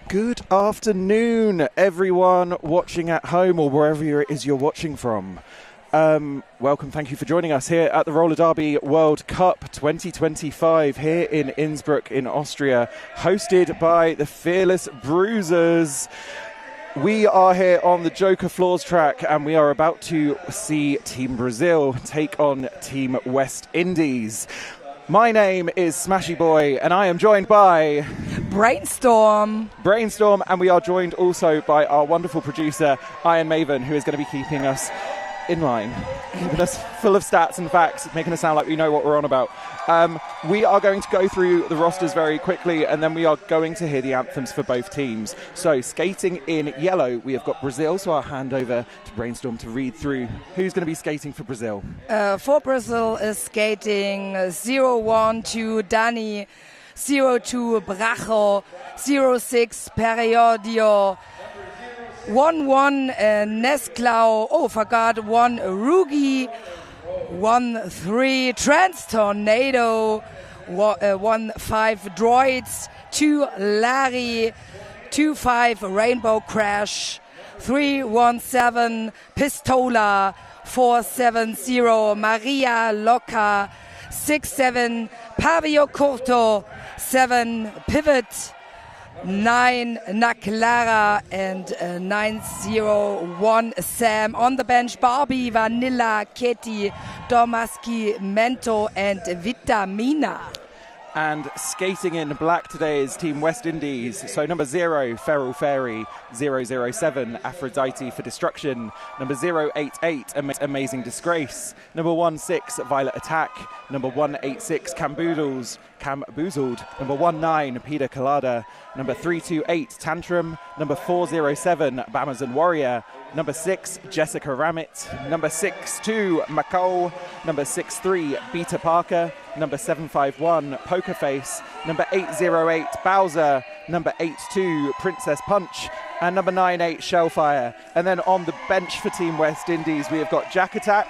Good afternoon, everyone watching at home or wherever it is you're watching from. Welcome, thank you for joining us here at the Roller Derby World Cup 2025 here in Innsbruck in Austria, hosted by the fearless Bruisers. We are here on the Joker Floors track and we are about to see Team Brazil take on Team West Indies. My name is Smashy Boy and I am joined by Brainstorm, and we are joined also by our wonderful producer Iron Maven, who is going to be keeping us in line, keeping us full of stats and facts, making us sound like we know what we're on about. We are going to go through the rosters very quickly and then we are going to hear the anthems for both teams. So skating in yellow, we have got Brazil, so I'll hand over to Brainstorm to read through who's going to be skating for Brazil. For Brazil is skating 0-1 to Dani, 0-2 Bracho, 0-6 Periodio, 1-1 Nesklau, forgot 1 Rugi, 1-3 Trans Tornado, 1-5 Droids, 2 Larry, 2-5 Rainbow Crash, 3-1-7 Pistola, 4-7-0 Maria Loca, 6-7 Pavio Corto, 7 Pivot, 9 Naklara and 9-0-1 Sam. On the bench, Barbie, Vanilla, Katie, Domaski, Mento and Vitamina. And skating in black today is Team West Indies. So number 0, Feral Fairy, 007, Aphrodite for Destruction. Number 088, Amazing Disgrace. Number 16, Violet Attack. Number 186, Camboozled. Number 19, Peter Colada. Number 328, Tantrum. Number 407, Bamazon Warrior. Number 6, Jessica Ramit. Number 62, Macau. Number 63, Beta Parker. Number 751, Poker Face. Number 808, Bowser. Number 82, Princess Punch. And number 98, Shellfire. And then on the bench for Team West Indies, we have got Jack Attack,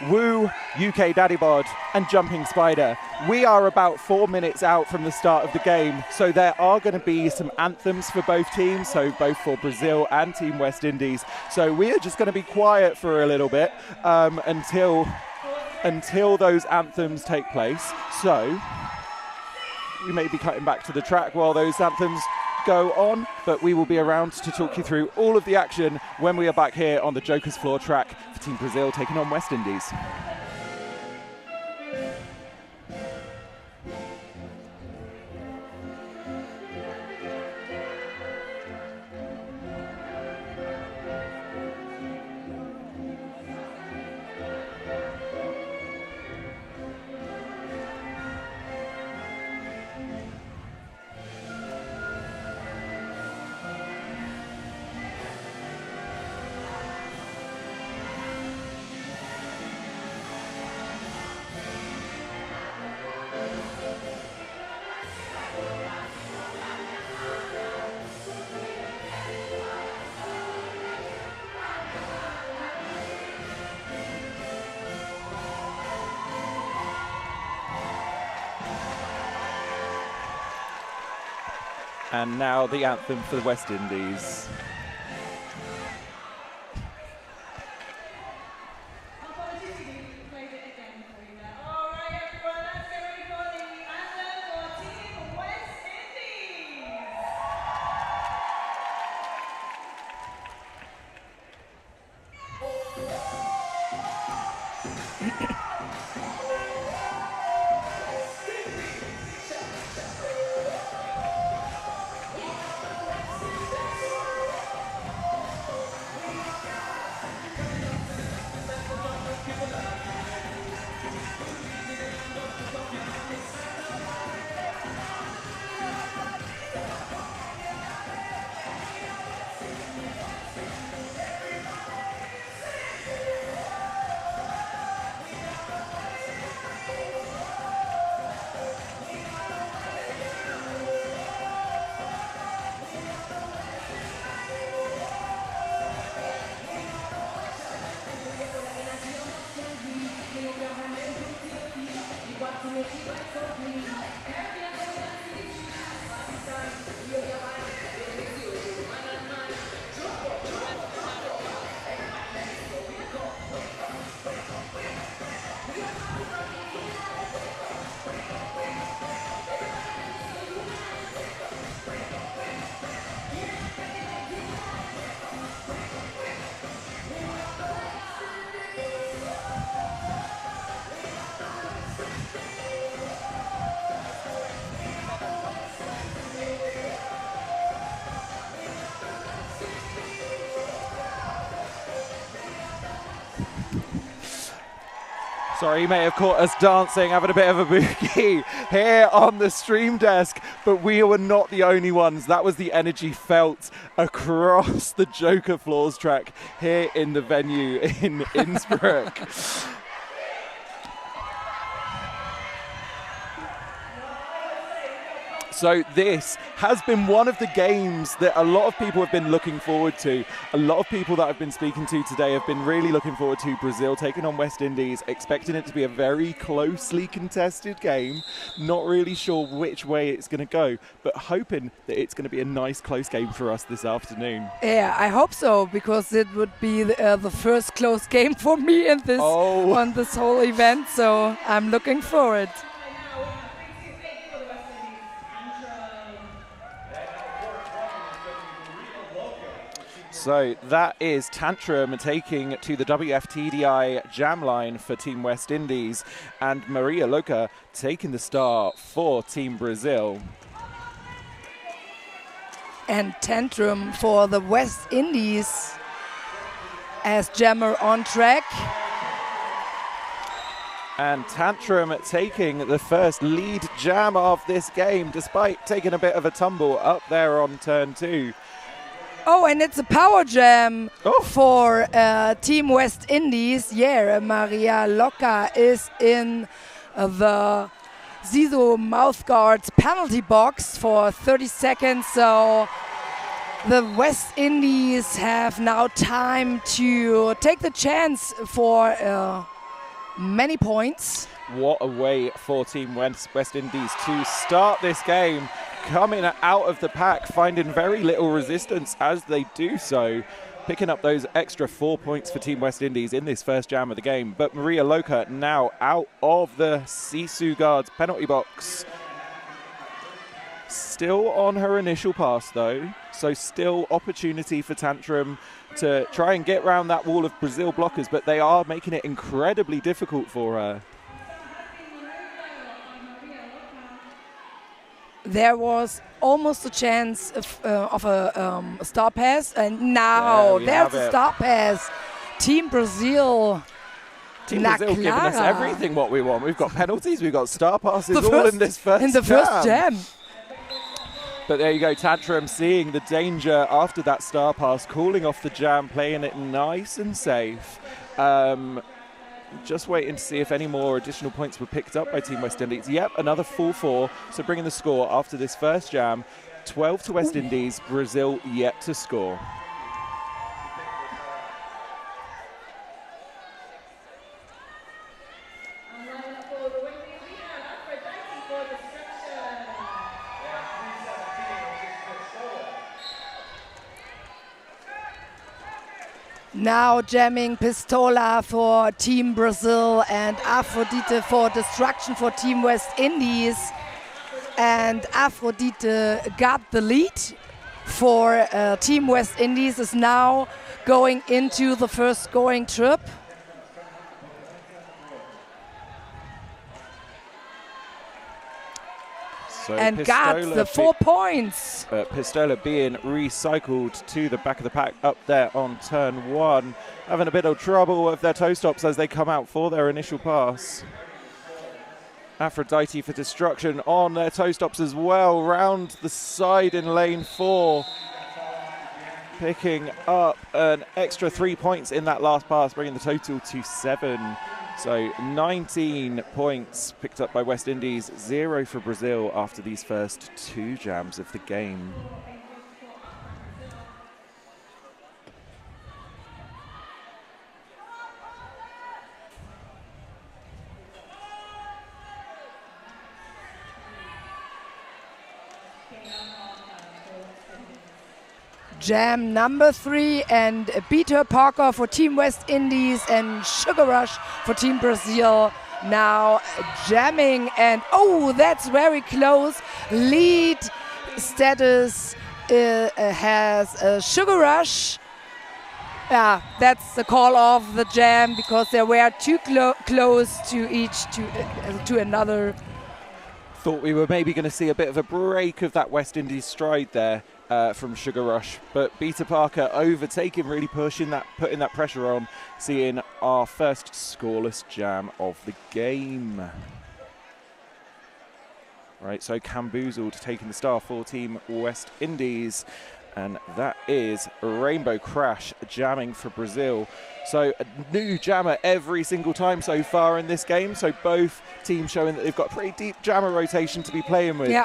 Woo, UK Daddy Bod, and Jumping Spider. We are about 4 minutes out from the start of the game, so there are going to be some anthems for both teams, so both for Brazil and Team West Indies. So we are just going to be quiet for a little bit until those anthems take place. So we may be cutting back to the track while those anthems go on, but we will be around to talk you through all of the action when we are back here on the Joker's Floor track for Team Brazil taking on West Indies. And now the anthem for the West Indies. Sorry, you may have caught us dancing, having a bit of a boogie here on the stream desk, but we were not the only ones. That was the energy felt across the Joker Floors track here in the venue in Innsbruck. So this has been one of the games that a lot of people have been looking forward to. A lot of people that I've been speaking to today have been really looking forward to Brazil taking on West Indies, expecting it to be a very closely contested game. Not really sure which way it's going to go, but hoping that it's going to be a nice close game for us this afternoon. Yeah, I hope so, because it would be the first close game for me in this on this whole event. So I'm looking forward. So that is Tantrum taking to the WFTDI jam line for Team West Indies, and Maria Loca taking the star for Team Brazil. And Tantrum for the West Indies as jammer on track. And Tantrum taking the first lead jam of this game, despite taking a bit of a tumble up there on turn 2. Oh, and it's a power jam for Team West Indies. Yeah, Maria Loca is in the Zizo mouthguards penalty box for 30 seconds. So the West Indies have now time to take the chance for many points. What a way for Team West Indies to start this game. Coming out of the pack, finding very little resistance as they do so, picking up those extra 4 points for Team West Indies in this first jam of the game. But Maria Loca now out of the Sisu guards penalty box. Still on her initial pass though, so still opportunity for Tantrum to try and get around that wall of Brazil blockers, but they are making it incredibly difficult for her. There was almost a chance of a star pass, and now there's a star pass. Team Brazil. Team Brazil giving us everything what we want. We've got penalties, we've got star passes, all in this first jam. But there you go, Tantrum seeing the danger after that star pass, calling off the jam, playing it nice and safe. Just waiting to see if any more additional points were picked up by Team West Indies. Yep, another full 4, so bringing the score after this first jam. 12 to West Indies, Brazil yet to score. Now jamming Pistola for Team Brazil and Aphrodite for Destruction for Team West Indies. And Aphrodite got the lead for Team West Indies, is now going into the first scoring trip. So and Pistola got the 4 points. Pistola being recycled to the back of the pack up there on turn 1. Having a bit of trouble with their toe stops as they come out for their initial pass. Aphrodite for Destruction on their toe stops as well. Round the side in lane 4. Picking up an extra 3 points in that last pass, bringing the total to 7. So 19 points picked up by West Indies, 0 for Brazil after these first 2 jams of the game. Jam number 3, and Peter Parker for Team West Indies and Sugar Rush for Team Brazil. Now jamming, and that's very close. Lead status has Sugar Rush. Yeah, that's the call of the jam, because they were too close to another. Thought we were maybe going to see a bit of a break of that West Indies stride there. from Sugar Rush. But Beta Parker overtaking, really putting that pressure on, seeing our first scoreless jam of the game. Right, so Camboozled taking the star for Team West Indies. And that is Rainbow Crash jamming for Brazil. So a new jammer every single time so far in this game. So both teams showing that they've got a pretty deep jammer rotation to be playing with. Yeah.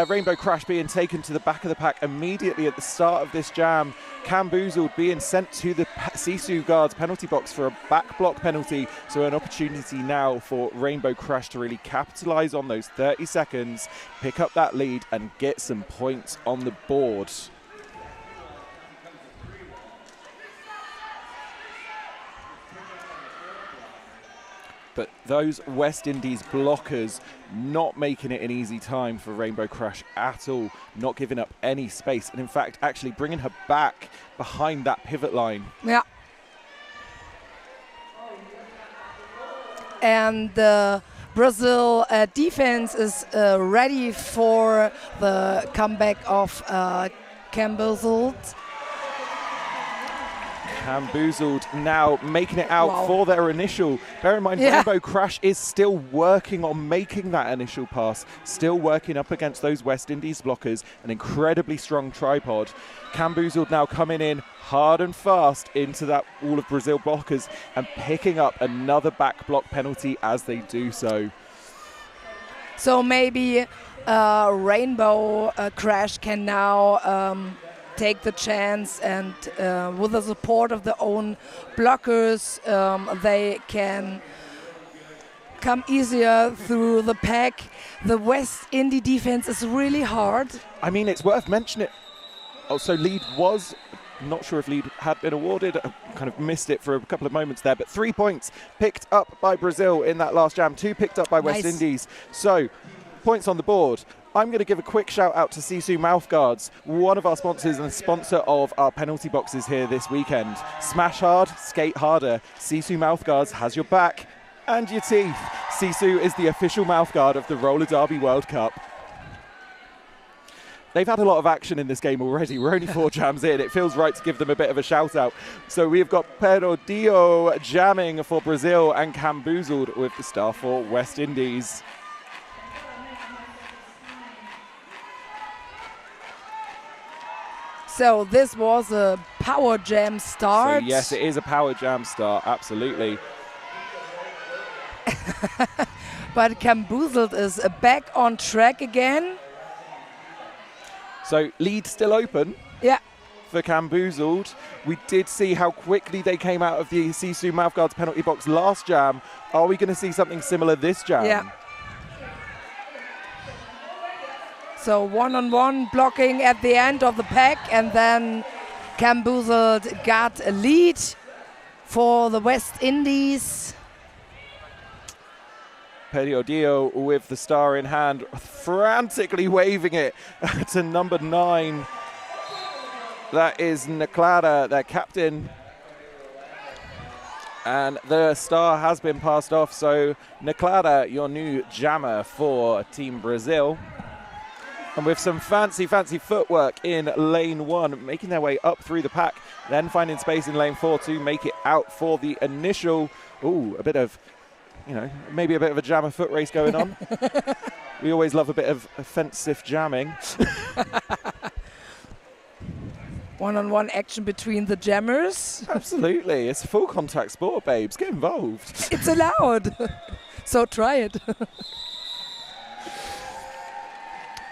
Rainbow Crash being taken to the back of the pack immediately at the start of this jam. Camboozled being sent to the Sisu guards penalty box for a back block penalty. So an opportunity now for Rainbow Crash to really capitalise on those 30 seconds, pick up that lead and get some points on the board. But those West Indies blockers not making it an easy time for Rainbow Crash at all, not giving up any space, and in fact actually bringing her back behind that pivot line. Yeah. And the Brazil defense is ready for the comeback of Camboozled. Camboozled now making it out for their initial. Bear in mind, Rainbow Crash is still working on making that initial pass, still working up against those West Indies blockers, an incredibly strong tripod. Camboozled now coming in hard and fast into that wall of Brazil blockers and picking up another back block penalty as they do so. So maybe Rainbow Crash can now take the chance, and with the support of their own blockers, they can come easier through the pack. The West Indies defense is really hard. I mean, it's worth mentioning. Also, lead was, not sure if lead had been awarded. I kind of missed it for a couple of moments there, but 3 points picked up by Brazil in that last jam, 2 picked up by West Indies. So, points on the board. I'm going to give a quick shout out to Sisu Mouthguards, one of our sponsors and sponsor of our penalty boxes here this weekend. Smash hard, skate harder. Sisu Mouthguards has your back and your teeth. Sisu is the official mouthguard of the Roller Derby World Cup. They've had a lot of action in this game already. We're only 4 jams in. It feels right to give them a bit of a shout out. So we've got Pero Dio jamming for Brazil and Camboozled with the star for West Indies. So this was a power jam start. So yes, it is a power jam start, absolutely. But Camboozled is back on track again. So lead still open. Yeah. For Camboozled. We did see how quickly they came out of the Sisu Mouthguards penalty box last jam. Are we going to see something similar this jam? Yeah. So one-on-one blocking at the end of the pack, and then Camboozled got a lead for the West Indies. Periodio with the star in hand, frantically waving it to number 9. That is Neclara, their captain. And the star has been passed off, so Neclara, your new jammer for Team Brazil. And with some fancy footwork in lane 1, making their way up through the pack, then finding space in lane 4 to make it out for the initial, a bit of, maybe a bit of a jammer foot race going on. We always love a bit of offensive jamming. One-on-one action between the jammers. Absolutely. It's a full contact sport, babes. Get involved. It's allowed. So try it.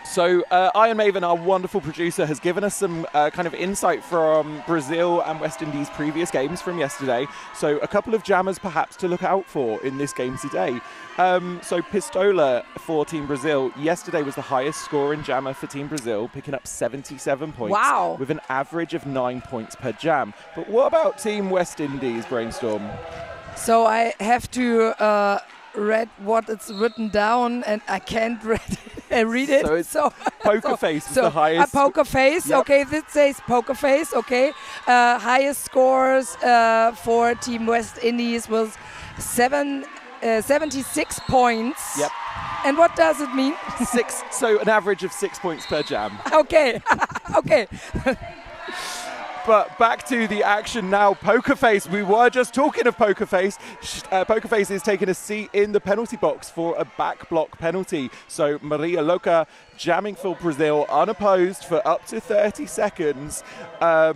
So Iron Maven, our wonderful producer, has given us some kind of insight from Brazil and West Indies' previous games from yesterday. So a couple of jammers perhaps to look out for in this game today. So Pistola for Team Brazil yesterday was the highest scoring jammer for Team Brazil, picking up 77 points. Wow. With an average of 9 points per jam. But what about Team West Indies, Brainstorm? So I have to read what it's written down, and I can't read it. So it's Poker Face is the highest. Poker Face, yep. Okay, this says Poker Face, okay. Highest scores for Team West Indies was 76 points. Yep. And what does it mean? 6, so an average of 6 points per jam. Okay. Okay. But back to the action now. Poker Face. We were just talking of Poker Face. Poker Face is taking a seat in the penalty box for a back block penalty. So Maria Loca jamming for Brazil unopposed for up to 30 seconds. I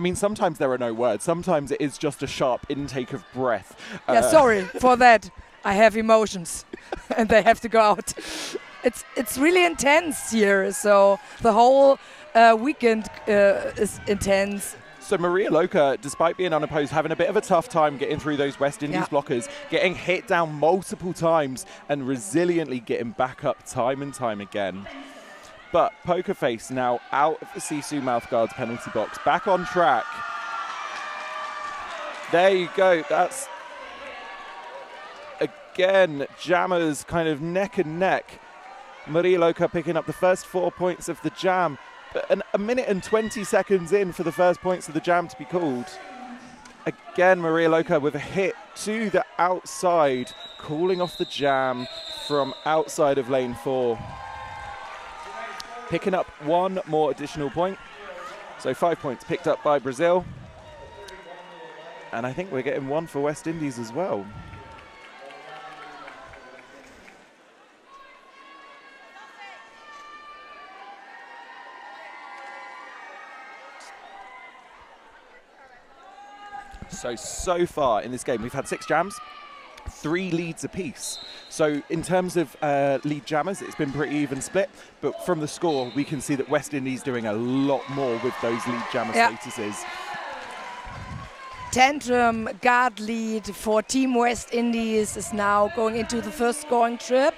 mean, sometimes there are no words. Sometimes it is just a sharp intake of breath. Yeah, sorry for that. I have emotions and they have to go out. It's really intense here, so the whole weekend is intense. So Maria Loca, despite being unopposed, having a bit of a tough time getting through those West Indies blockers, getting hit down multiple times and resiliently getting back up time and time again. But Poker Face now out of the Sisu mouthguard's penalty box, back on track. There you go, that's again jammers kind of neck and neck. Maria Loca picking up the first 4 points of the jam. A minute and 20 seconds in for the first points of the jam to be called. Again, Maria Loca with a hit to the outside, calling off the jam from outside of lane 4. Picking up one more additional point. So 5 points picked up by Brazil. And I think we're getting one for West Indies as well. So far in this game, we've had 6 jams, 3 leads apiece. So in terms of lead jammers, it's been pretty even split. But from the score, we can see that West Indies doing a lot more with those lead jammer statuses. Tantrum guard lead for Team West Indies is now going into the first scoring trip.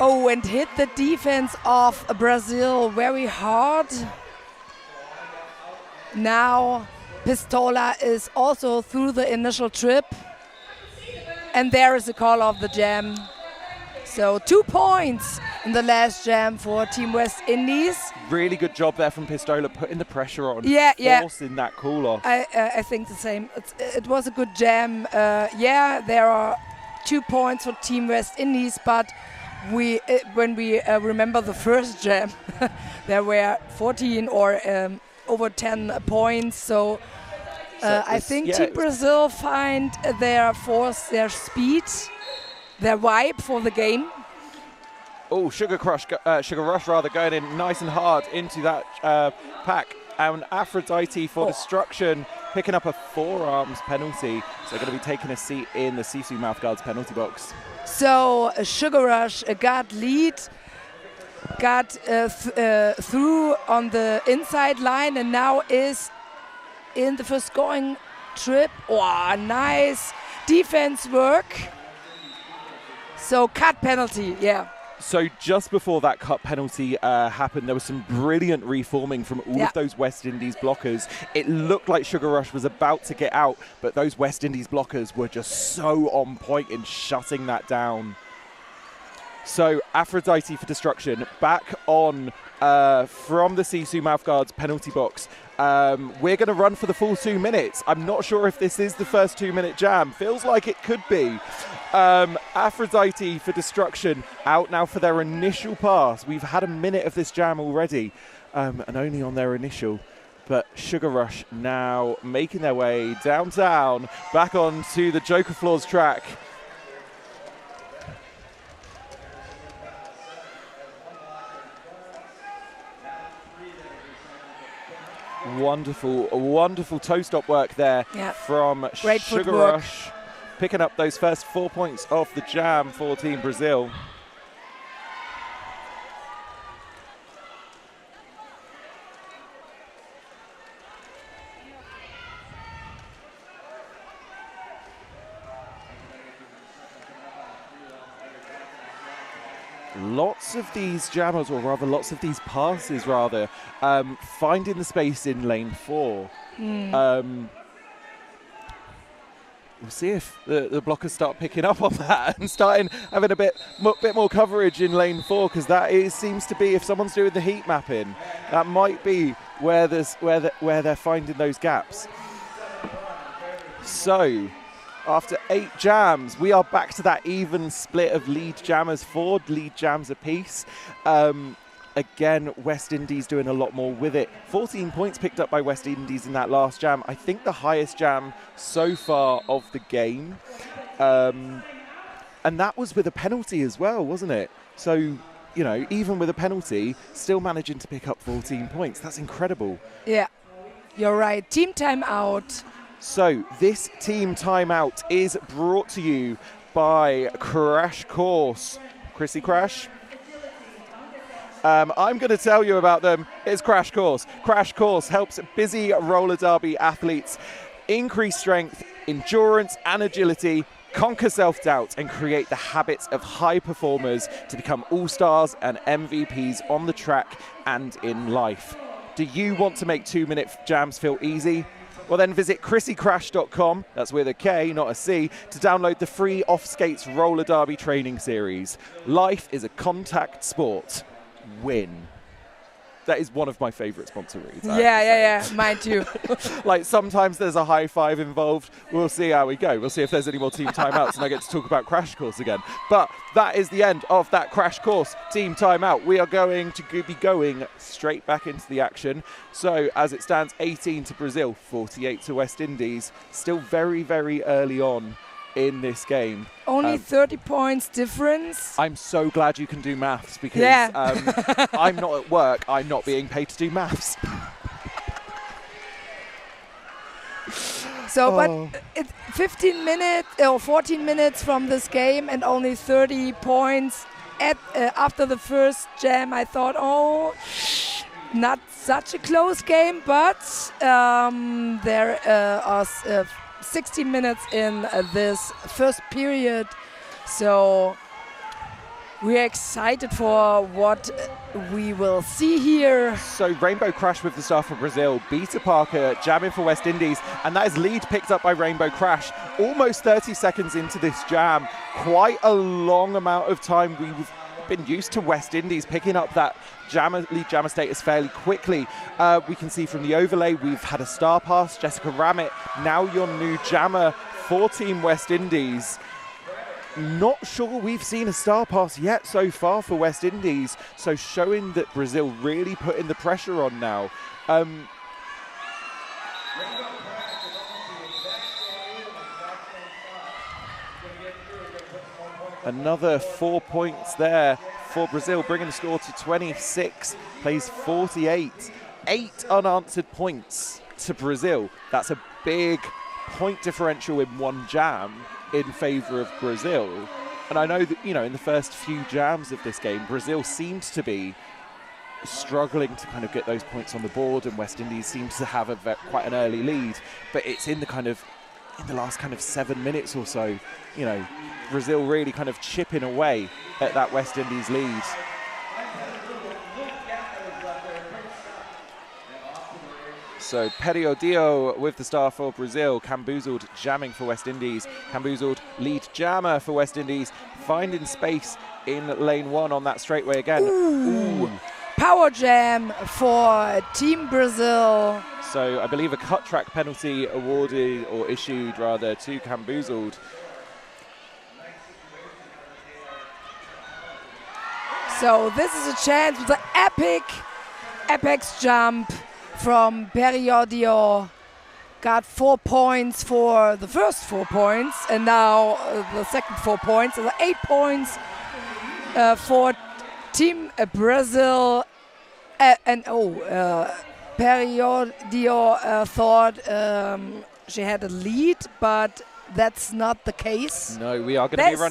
Oh, and hit the defense of Brazil very hard. Now Pistola is also through the initial trip. And there is a call of the jam. So 2 points in the last jam for Team West Indies. Really good job there from Pistola, putting the pressure on, forcing that call off. I think the same. It was a good jam. There are 2 points for Team West Indies, but when we remember the first jam, there were 14 or over 10 points. So I think Team Brazil find their force, their speed, their vibe for the game. Oh, Sugar Rush going in nice and hard into that pack. And Aphrodite for destruction, picking up a forearms penalty. So they're going to be taking a seat in the Sisu mouthguard's penalty box. So Sugar Rush got lead, got through on the inside line, and now is in the first scoring trip. Oh, nice defense work. So cut penalty, So just before that cut penalty happened, there was some brilliant reforming from all of those West Indies blockers. It looked like Sugar Rush was about to get out, but those West Indies blockers were just so on point in shutting that down. So Aphrodite for destruction, back on from the Sisu mouthguard's penalty box. We're going to run for the full 2 minutes. I'm not sure if this is the first 2 minute jam. Feels like it could be. Aphrodite for destruction out now for their initial pass. We've had a minute of this jam already, and only on their initial. But Sugar Rush now making their way downtown, back onto the Joker Floors track. Wonderful toe stop work there from Sugar Rush. Picking up those first 4 points off the jam for Team Brazil. Lots of these jammers, or rather lots of these passes rather, finding the space in lane 4. We'll see if the blockers start picking up on that and having a bit more coverage in lane 4, because that seems to be, if someone's doing the heat mapping, that might be where they're finding those gaps. So After 8 jams, we are back to that even split of lead jammers, 4 lead jams apiece. Again, West Indies doing a lot more with it. 14 points picked up by West Indies in that last jam. I think the highest jam so far of the game. And that was with a penalty as well, wasn't it? So, you know, even with a penalty, still managing to pick up 14 points. That's incredible. Yeah, you're right. Team timeout. So this team timeout is brought to you by Crash Course. Chrissy Crash? I'm going to tell you about them. It's Crash Course. Crash Course helps busy roller derby athletes increase strength, endurance and agility, conquer self-doubt and create the habits of high performers to become all-stars and MVPs on the track and in life. Do you want to make 2-minute jams feel easy? Well, then visit chrissycrash.com, that's with a K, not a C, to download the free off-skates roller derby training series. Life is a contact sport. Win. That is one of my favourite sponsor reads. Yeah, mine too. Like, sometimes there's a high five involved. We'll see how we go. We'll see if there's any more team timeouts and I get to talk about Crash Course again. But that is the end of that Crash Course team timeout. We are going to be going straight back into the action. So, as it stands, 18 to Brazil, 48 to West Indies. Still very, very early on in this game. Only 30 points difference. I'm so glad you can do maths because yeah. I'm not at work. I'm not being paid to do maths. So, but it's 15 minutes or 14 minutes from this game and only 30 points after the first jam. I thought, oh, not such a close game, but there are 60 minutes in this first period, so we're excited for what we will see here. So Rainbow Crash with the start for Brazil, Beta Parker jamming for West Indies, and that is lead picked up by Rainbow Crash. Almost 30 seconds into this jam, quite a long amount of time. We've been used to West Indies picking up that lead jammer status fairly quickly. We can see from the overlay we've had a star pass. Jessica Ramit, now your new jammer for Team West Indies. Not sure we've seen a star pass yet so far for West Indies, so showing that Brazil really putting the pressure on now. Another 4 points there for Brazil, bringing the score to 26, plays 48. 8 unanswered points to Brazil. That's a big point differential in one jam in favour of Brazil. And I know that, you know, in the first few jams of this game, Brazil seemed to be struggling to kind of get those points on the board, and West Indies seems to have quite an early lead. But it's in the last kind of 7 minutes or so, you know, Brazil really kind of chipping away at that West Indies lead. So Periodio with the star for Brazil, Camboozled jamming for West Indies, Camboozled lead jammer for West Indies, finding space in lane 1 on that straightaway again. Ooh. Power jam for Team Brazil. So I believe a cut track penalty awarded or issued rather to Camboozled. So this is a chance with the apex jump from Periodio. Got 4 points for the first 4 points, and now the second 4 points. So 8 points for Team Brazil. Periodio thought she had a lead, but that's not the case. No, we are going to be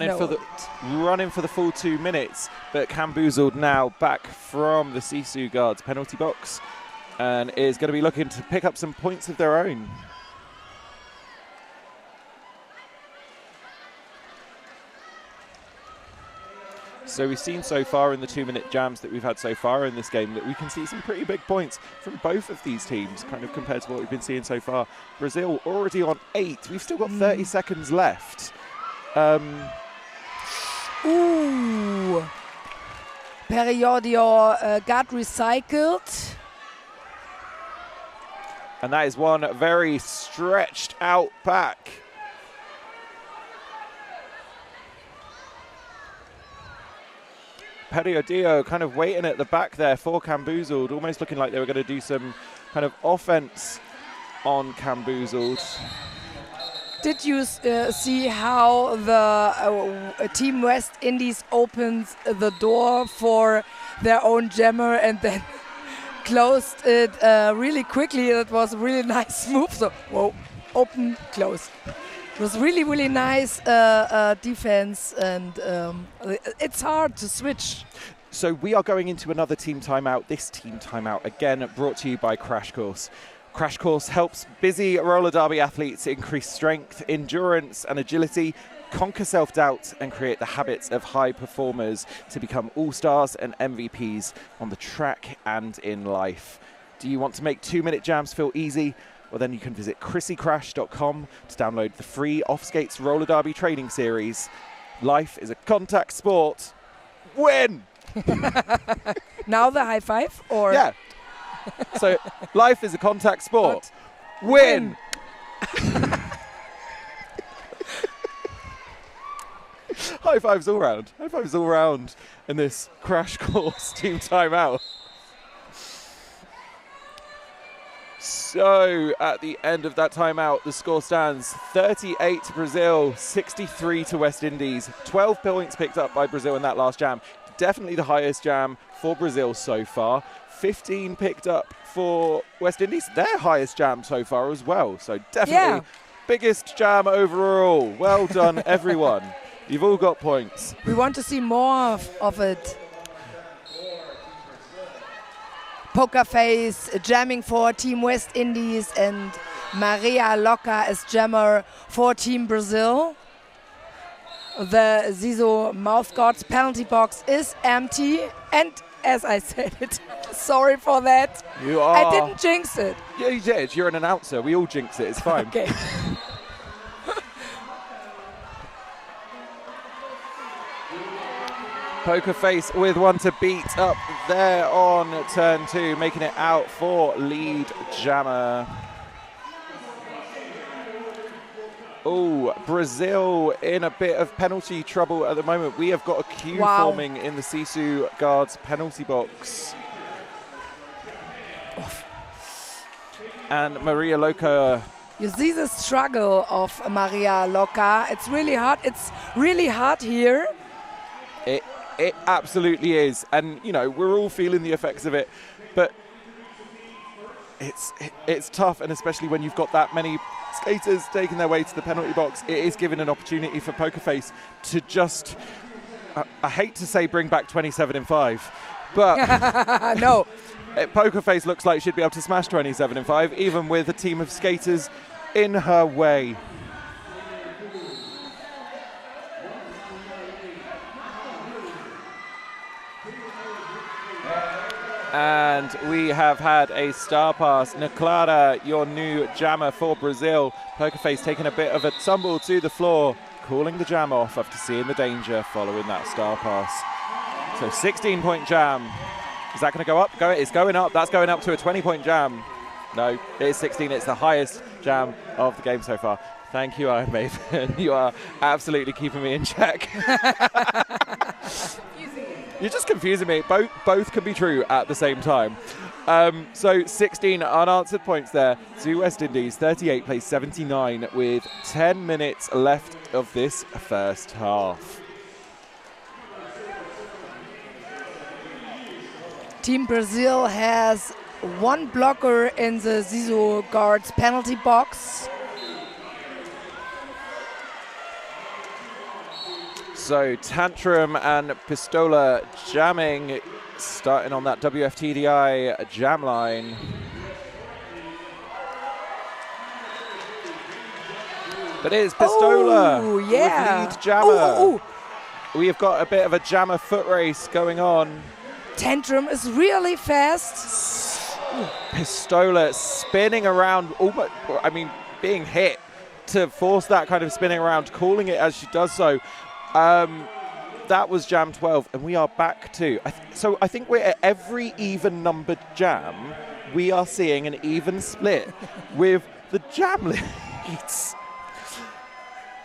running for the full 2 minutes. But Camboozled now back from the Sisu Guards penalty box and is going to be looking to pick up some points of their own. So we've seen so far in the 2-minute jams that we've had so far in this game that we can see some pretty big points from both of these teams, kind of compared to what we've been seeing so far. Brazil already on 8. We've still got 30 seconds left. Ooh. Periodio got recycled. And that is one very stretched out back. Periodio kind of waiting at the back there for Camboozled, almost looking like they were going to do some kind of offense on Camboozled. Did you see how the Team West Indies opens the door for their own jammer and then closed it really quickly? It was a really nice move. So, whoa, open, close. It was really, really nice defense, and it's hard to switch. So we are going into another team timeout. This team timeout, again, brought to you by Crash Course. Crash Course helps busy roller derby athletes increase strength, endurance and agility, conquer self-doubt and create the habits of high performers to become all-stars and MVPs on the track and in life. Do you want to make 2-minute jams feel easy? Well, then you can visit chrissycrash.com to download the free Off-Skates roller derby training series. Life is a contact sport. Win! Now the high five? Or yeah. So, life is a contact sport. Win! High fives all round. High fives all round in this Crash Course team timeout. So, at the end of that timeout, the score stands 38 to Brazil, 63 to West Indies. 12 points picked up by Brazil in that last jam. Definitely the highest jam for Brazil so far. 15 picked up for West Indies, their highest jam so far as well. So definitely biggest jam overall. Well done, everyone. You've all got points. We want to see more of it. Poker Face jamming for Team West Indies and Maria Loca as jammer for Team Brazil. The Zizo Mouth Guards penalty box is empty, and as I said it, sorry for that. You are. I didn't jinx it. Yeah, you did. You're an announcer. We all jinx it. It's fine. Okay. Poker Face with one to beat up there on turn 2, making it out for lead jammer. Oh, Brazil in a bit of penalty trouble at the moment. We have got a queue forming in the Sisu Guards penalty box. And Maria Loca. You see the struggle of Maria Loca. It's really hard. It's really hard here. It absolutely is. And, you know, we're all feeling the effects of it. But it's tough, and especially when you've got that many skaters taking their way to the penalty box, it is giving an opportunity for Poker Face to just, I hate to say bring back 27 in 5, but no. Poker Face looks like she'd be able to smash 27 in 5, even with a team of skaters in her way. And we have had a star pass. Neclara, your new jammer for Brazil. Poker Face taking a bit of a tumble to the floor, calling the jam off after seeing the danger following that star pass. So 16-point jam. Is that going to go up? It's going up. That's going up to a 20-point jam. No, it is 16. It's the highest jam of the game so far. Thank you, Iron Maven. You are absolutely keeping me in check. You're just confusing me. Both can be true at the same time. So 16 unanswered points there to West Indies. 38 plays 79 with 10 minutes left of this first half. Team Brazil has one blocker in the Zizo Guards penalty box. So Tantrum and Pistola jamming, starting on that WFTDI jam line. But it is Pistola with lead jammer. We have got a bit of a jammer foot race going on. Tantrum is really fast. Pistola spinning around, almost, I mean, being hit to force that kind of spinning around, calling it as she does so. That was jam 12, and we are back to. So I think we're at every even numbered jam. We are seeing an even split with the jam leads.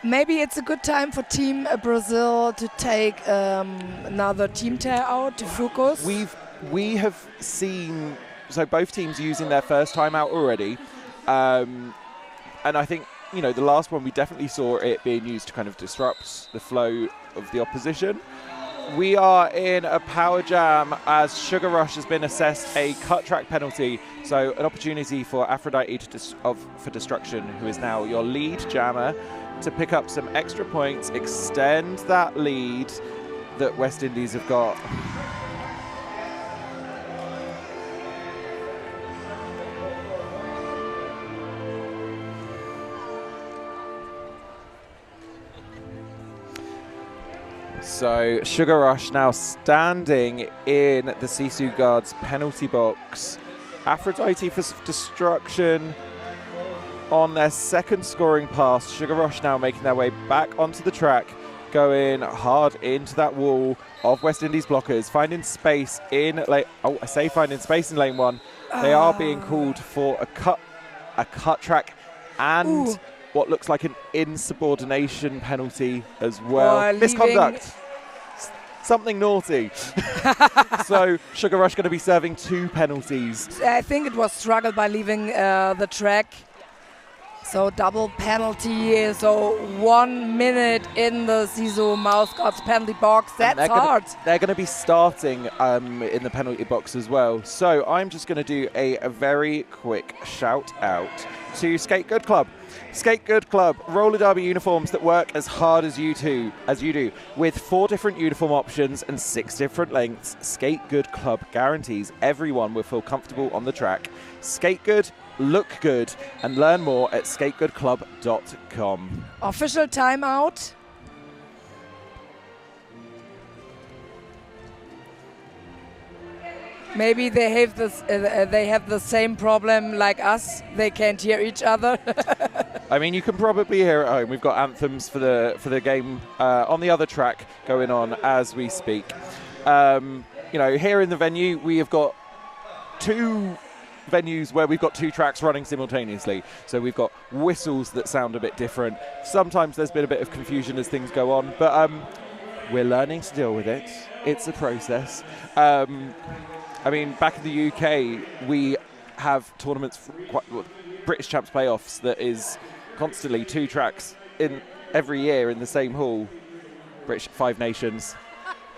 maybe it's a good time for Team Brazil to take another team tear out to focus. We have seen both teams using their first timeout already, and I think the last one we definitely saw it being used to kind of disrupt the flow of the opposition. We are in a power jam as Sugar Rush has been assessed a cut track penalty, so an opportunity for Aphrodite for Destruction, who is now your lead jammer, to pick up some extra points, extend that lead that West Indies have got. So Sugar Rush now standing in the Sisu Guards penalty box. Aphrodite for Destruction on their second scoring pass. Sugar Rush now making their way back onto the track, going hard into that wall of West Indies blockers, finding space in lane. Oh, I say finding space in lane one. They are being called for a cut track and what looks like an insubordination penalty as well. Misconduct. Something naughty. So Sugar Rush going to be serving 2 penalties. I think it was struggled by leaving the track. So double penalty. So 1 minute in the Sisu Mouse Guards penalty box. That's hard. They're going to be starting in the penalty box as well. So I'm just going to do a very quick shout out to Skate Good Club. Skate Good Club, roller derby uniforms that work as hard as you do, with 4 different uniform options and 6 different lengths. Skate Good Club guarantees everyone will feel comfortable on the track. Skate good, look good, and learn more at skategoodclub.com. Official timeout. Maybe they have this. They have the same problem like us. They can't hear each other. I mean, you can probably hear at home. We've got anthems for the game on the other track going on as we speak. Here in the venue, we have got 2 venues where we've got 2 tracks running simultaneously. So we've got whistles that sound a bit different. Sometimes there's been a bit of confusion as things go on, but we're learning to deal with it. It's a process. I mean, back in the UK, we have tournaments, British Champs playoffs, that is constantly 2 tracks in every year in the same hall. British 5 Nations.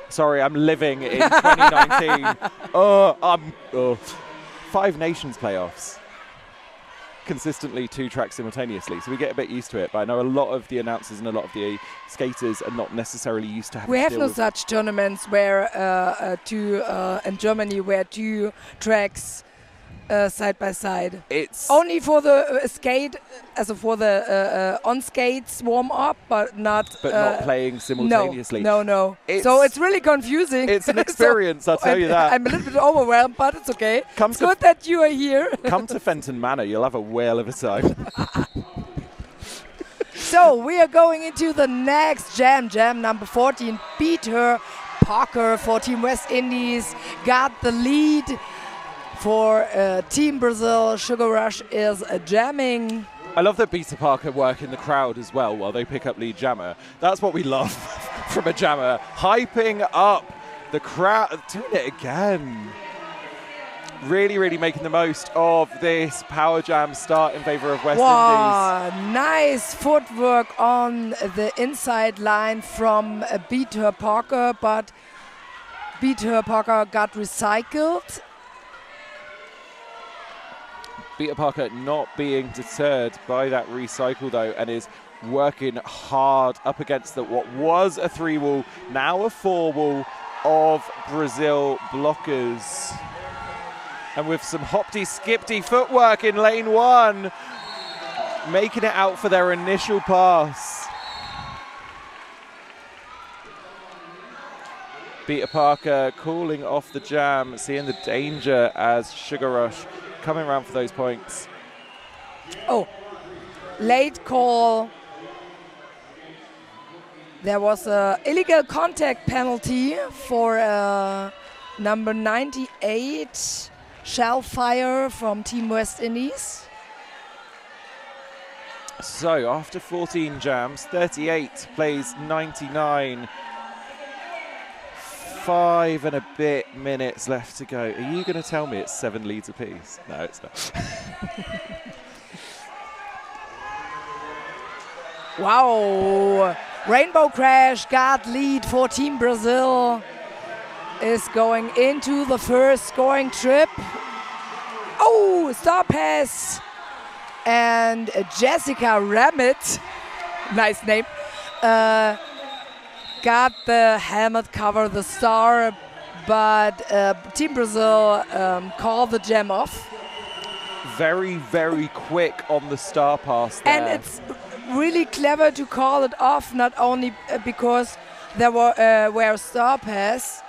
Sorry, I'm living in 2019. 5 Nations playoffs. Consistently 2 tracks simultaneously, so we get a bit used to it, but I know a lot of the announcers and a lot of the skaters are not necessarily used to having we have no such tournaments where in Germany where 2 tracks side by side. It's only for the skate, as for the on skates warm up, but not playing simultaneously. No. So it's really confusing. It's an experience, I'll tell you that. I'm a little bit overwhelmed, but it's okay. It's good that you are here. Come to Fenton Manor, you'll have a whale of a time. So we are going into the next jam number 14. Peter Parker for Team West Indies got the lead. For Team Brazil, Sugar Rush is jamming. I love that Peter Parker work in the crowd as well while they pick up lead jammer. That's what we love from a jammer. Hyping up the crowd, doing it again. Really, really making the most of this power jam start in favor of West Indies. Nice footwork on the inside line from Peter Parker, but Peter Parker got recycled. Peter Parker not being deterred by that recycle though, and is working hard up against what was a 3-wall, now a 4-wall of Brazil blockers. And with some hopty-skipty footwork in lane 1, making it out for their initial pass. Peter Parker calling off the jam, seeing the danger as Sugar Rush coming around for those points. Oh, late call. There was a illegal contact penalty for number 98, Shellfire from Team West Indies. So after 14 jams, 38 plays 99. 5 and a bit minutes left to go. Are you going to tell me it's 7 leads apiece? No, it's not. Wow. Rainbow Crash got lead for Team Brazil. Is going into the first scoring trip. Oh, star pass. And Jessica Ramit, nice name, got the helmet cover, the star, but Team Brazil called the jam off. Very, very quick on the star pass there. And it's really clever to call it off, not only because there was a star pass.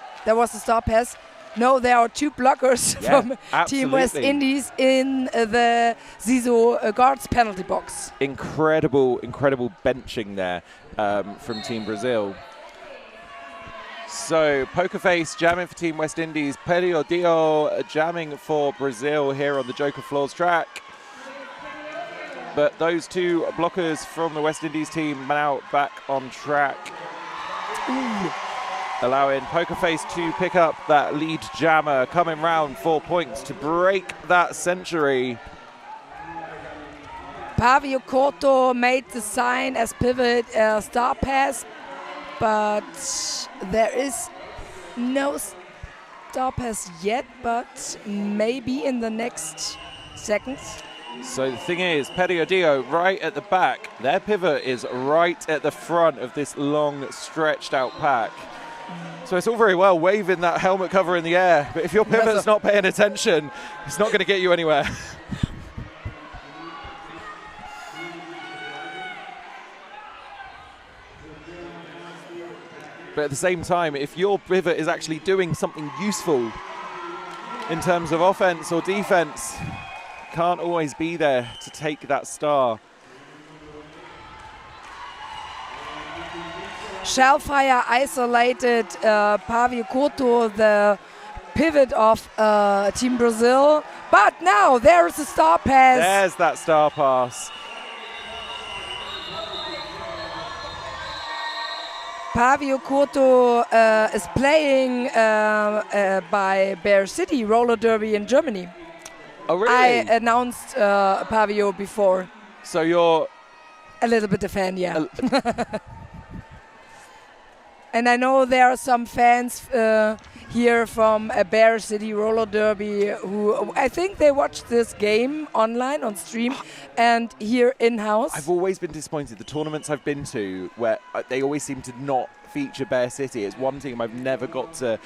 No, there are 2 blockers from Team West Indies in the Zizou guards penalty box. Incredible benching there from Team Brazil. So Poker Face jamming for Team West Indies, Periodio jamming for Brazil here on the Joker Floors track. But those 2 blockers from the West Indies team now back on track. Ooh. Allowing Poker Face to pick up that lead jammer, coming round 4 points to break that century. Pavio Koto made the sign as pivot star pass, but there is no star pass yet, but maybe in the next seconds. So the thing is, Periodio right at the back. Their pivot is right at the front of this long, stretched out pack. So it's all very well waving that helmet cover in the air, but if your pivot's not paying attention, it's not going to get you anywhere. But at the same time, if your pivot is actually doing something useful in terms of offense or defense, can't always be there to take that star. Shellfire isolated Pavio Koto, the pivot of Team Brazil. But now there's a star pass. There's that star pass. Pavio Koto is playing by Bear City Roller Derby in Germany. Oh, really? I announced Pavio before. So you're a little bit a fan, yeah. And I know there are some fans here from Bear City Roller Derby who I think they watched this game online on stream and here in-house. I've always been disappointed. The tournaments I've been to where they always seem to not feature Bear City. It's one team I've never got to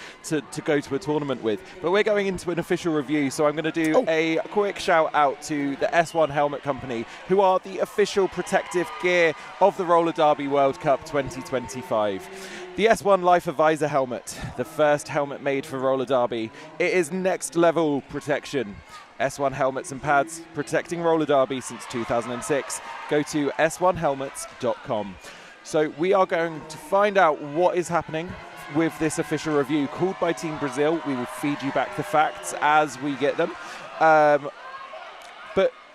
go to a tournament with. But we're going into an official review, so I'm going to do a quick shout out to the S1 Helmet Company, who are the official protective gear of the Roller Derby World Cup 2025. The S1 Life Advisor helmet, the first helmet made for roller derby. It is next level protection. S1 helmets and pads, protecting roller derby since 2006. Go to s1helmets.com. So we are going to find out what is happening with this official review called by Team Brazil. We will feed you back the facts as we get them. But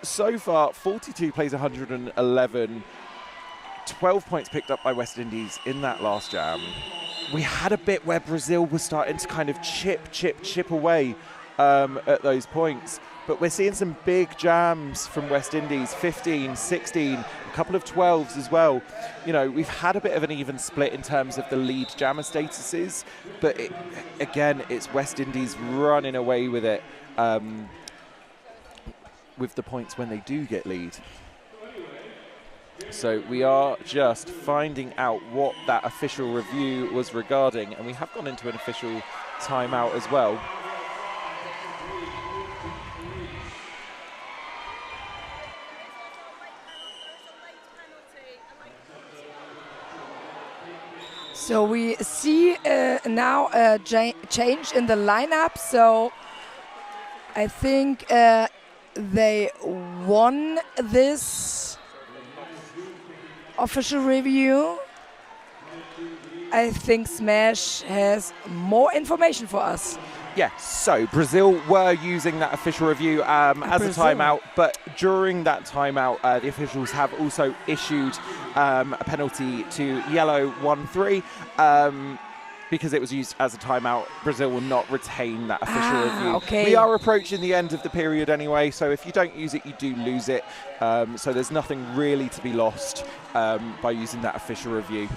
so far, 42 plays 111. 12 points picked up by West Indies in that last jam. We had a bit where Brazil was starting to kind of chip away at those points. But we're seeing some big jams from West Indies, 15, 16, a couple of 12s as well. You know, we've had a bit of an even split in terms of the lead jammer statuses. But again, it's West Indies running away with it with the points when they do get lead. So we are just finding out what that official review was regarding, and we have gone into an official timeout as well. So we see now a change in the lineup. So I think they won this official review. I think Smash has more information for us. Yeah, so Brazil were using that official review as a timeout, but during that timeout, the officials have also issued a penalty to yellow 1-3. Because it was used as a timeout, Brazil will not retain that official review. Okay. We are approaching the end of the period anyway, so if you don't use it, you do lose it. So there's nothing really to be lost by using that official review.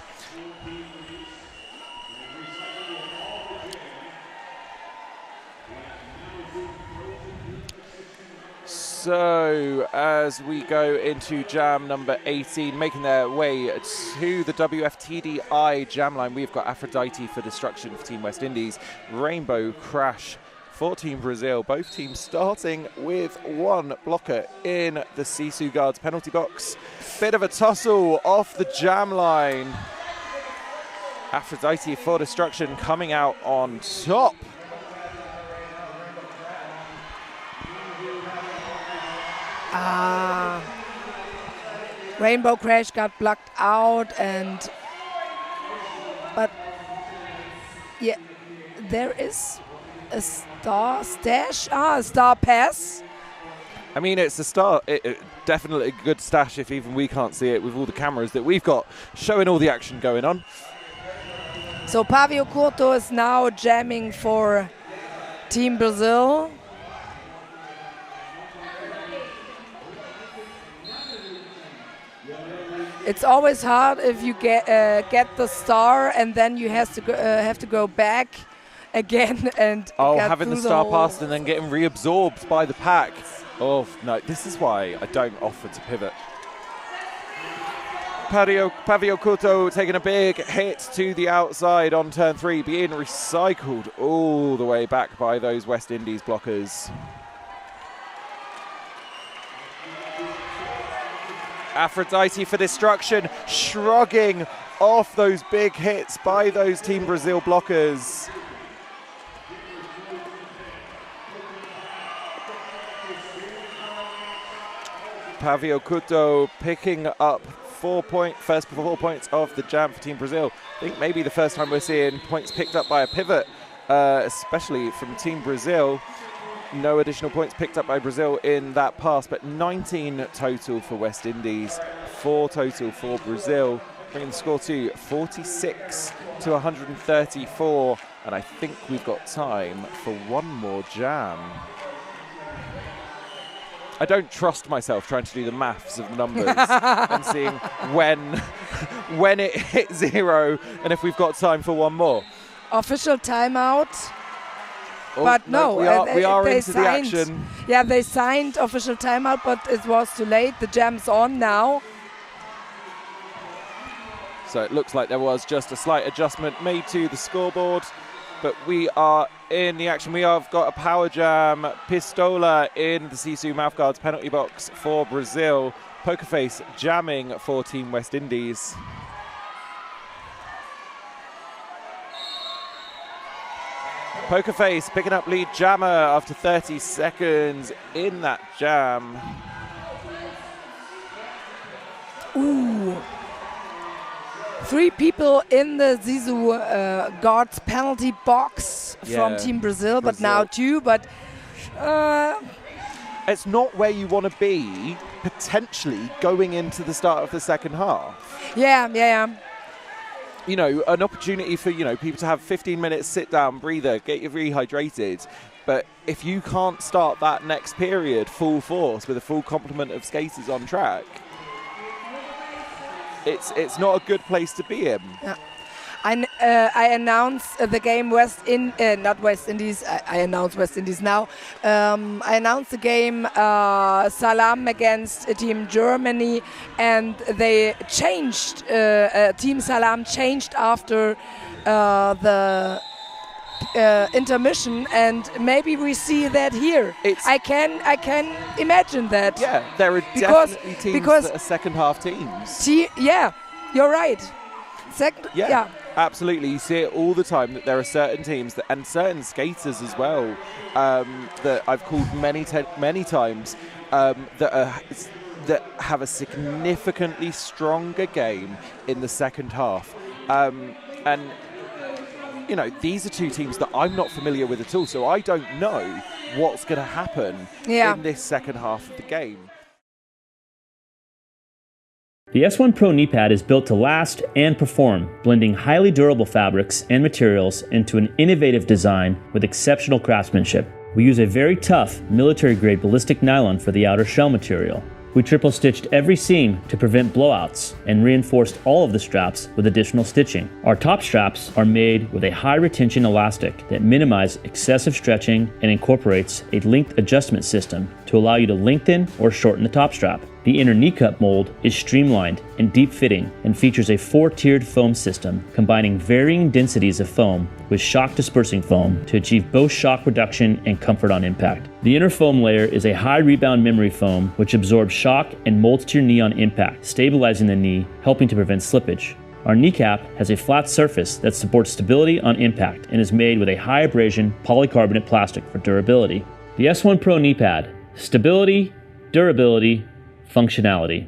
So as we go into jam number 18, making their way to the WFTDI jam line, we've got Aphrodite for Destruction for Team West Indies, Rainbow Crash for Team Brazil. Both teams starting with one blocker in the Sisu Guards penalty box. Bit of a tussle off the jam line. Aphrodite for Destruction coming out on top. Rainbow Crash got blocked out, but yeah, there is a star stash, a star pass. I mean, it's a star, definitely a good stash if even we can't see it with all the cameras that we've got showing all the action going on. So Pavio Curto is now jamming for Team Brazil. It's always hard if you get the star and then you have to go back again and having the star passed and then getting reabsorbed by the pack. Oh no, this is why I don't offer to pivot. Pavio Curto taking a big hit to the outside on turn 3, being recycled all the way back by those West Indies blockers. Aphrodite for Destruction, shrugging off those big hits by those Team Brazil blockers. Pavio Curto picking up first 4 points of the jam for Team Brazil. I think maybe the first time we're seeing points picked up by a pivot, especially from Team Brazil. No additional points picked up by Brazil in that pass, but 19 total for West Indies, 4 total for Brazil, bringing the score to 46 to 134. And I think we've got time for one more jam. I don't trust myself trying to do the maths of the numbers and seeing when it hit 0 and if we've got time for one more. Official timeout. Oh, but no, we are they into signed, the action. Yeah, they signed official timeout, but it was too late. The jam's on now. So it looks like there was just a slight adjustment made to the scoreboard, but we are in the action. We have got a power jam, Pistola in the Sisu Mouthguards penalty box for Brazil. Pokerface jamming for Team West Indies. Pokerface picking up lead jammer after 30 seconds in that jam. Ooh. 3 people in the Sisu Guards penalty box from Team Brazil, but now 2. But it's not where you want to be, potentially, going into the start of the second half. Yeah. You know, an opportunity for, people to have 15 minutes, sit down, breather, get you rehydrated. But if you can't start that next period full force with a full complement of skaters on track, it's not a good place to be in. Yeah. I announced the game not West Indies. I announced West Indies now. I announced the game Salam against Team Germany, and they changed. Team Salam changed after the intermission, and maybe we see that here. I can imagine that. Yeah, there are definitely teams that are second half teams. Yeah, you're right. Yeah. Absolutely, you see it all the time that there are certain teams and certain skaters as well that I've called many times that have a significantly stronger game in the second half, and you know, these are two teams that I'm not familiar with at all, so I don't know what's going to happen in this second half of the game. The S1 Pro knee pad is built to last and perform, blending highly durable fabrics and materials into an innovative design with exceptional craftsmanship. We use a very tough, military-grade ballistic nylon for the outer shell material. We triple-stitched every seam to prevent blowouts and reinforced all of the straps with additional stitching. Our top straps are made with a high-retention elastic that minimizes excessive stretching and incorporates a length adjustment system to allow you to lengthen or shorten the top strap. The inner knee cup mold is streamlined and deep-fitting and features a 4-tiered foam system combining varying densities of foam with shock-dispersing foam to achieve both shock reduction and comfort on impact. The inner foam layer is a high-rebound memory foam which absorbs shock and molds to your knee on impact, stabilizing the knee, helping to prevent slippage. Our kneecap has a flat surface that supports stability on impact and is made with a high abrasion polycarbonate plastic for durability. The S1 Pro knee pad: stability, durability, functionality.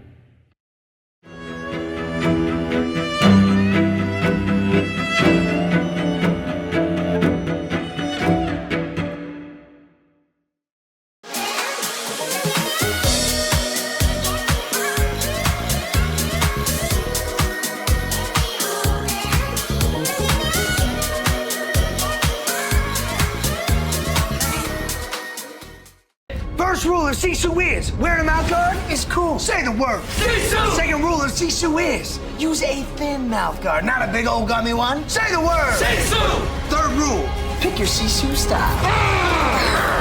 First rule of Sisu is, wearing a mouth guard is cool. Say the word. Sisu! Second rule of Sisu is, use a thin mouth guard, not a big old gummy one. Say the word. Sisu! Third rule, pick your Sisu style.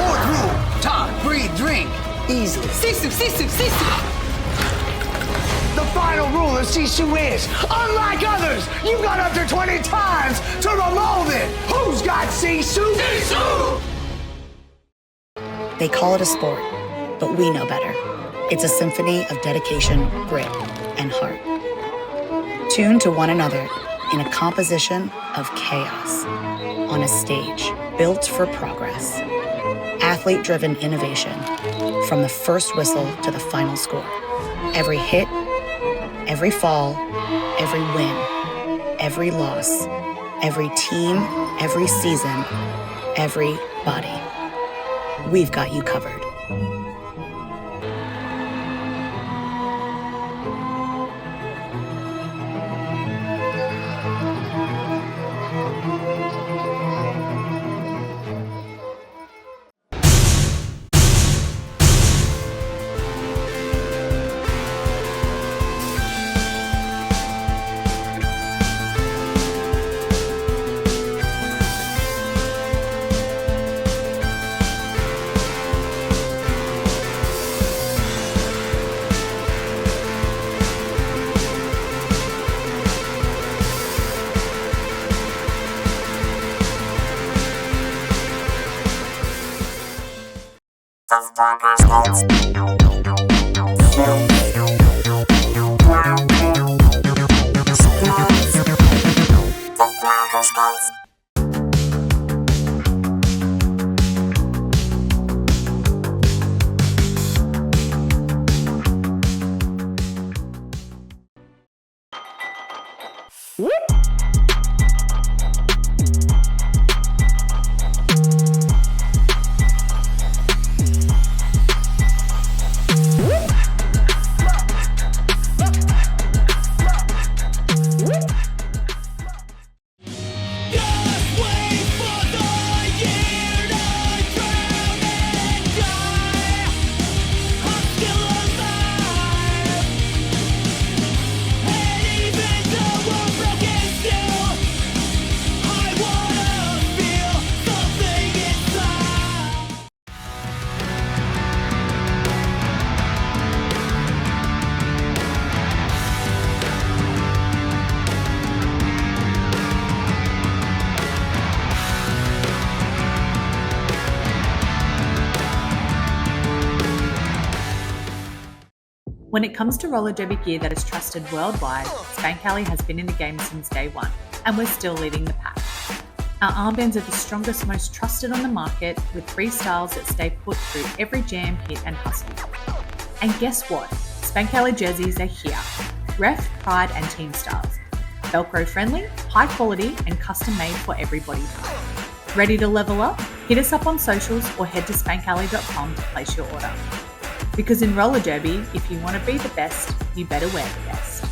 Fourth rule, talk, breathe, drink, easily. Sisu, Sisu, Sisu! The final rule of Sisu is, unlike others, you got up to 20 times to remold it. Who's got Sisu? Sisu! They call it a sport, but we know better. It's a symphony of dedication, grit, and heart. Tuned to one another in a composition of chaos on a stage built for progress. Athlete-driven innovation from the first whistle to the final score. Every hit, every fall, every win, every loss, every team, every season, everybody. We've got you covered. When it comes to roller derby gear that is trusted worldwide, Spank Alley has been in the game since day one, and we're still leading the pack. Our armbands are the strongest, most trusted on the market, with 3 styles that stay put through every jam, hit and hustle. And guess what? Spank Alley jerseys are here. Ref, Pride and Team styles. Velcro friendly, high quality, and custom made for every body type. Ready to level up? Hit us up on socials or head to spankalley.com to place your order. Because in roller derby, if you want to be the best, you better wear the best.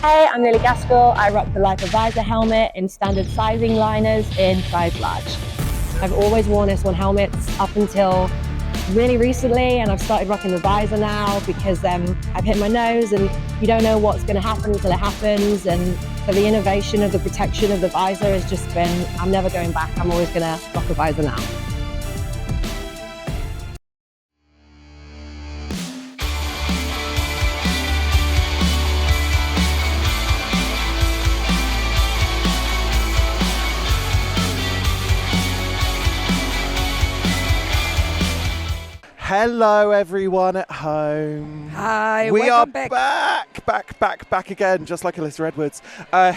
Hey, I'm Lily Gaskell. I rock the Leica visor helmet in standard sizing liners in size large. I've always worn S1 helmets up until really recently, and I've started rocking the visor now because I've hit my nose and you don't know what's going to happen until it happens. And so the innovation of the protection of the visor has just been, I'm never going back. I'm always going to rock a visor now. Hello, everyone at home. Hi, we are welcome back again, just like Alyssa Edwards,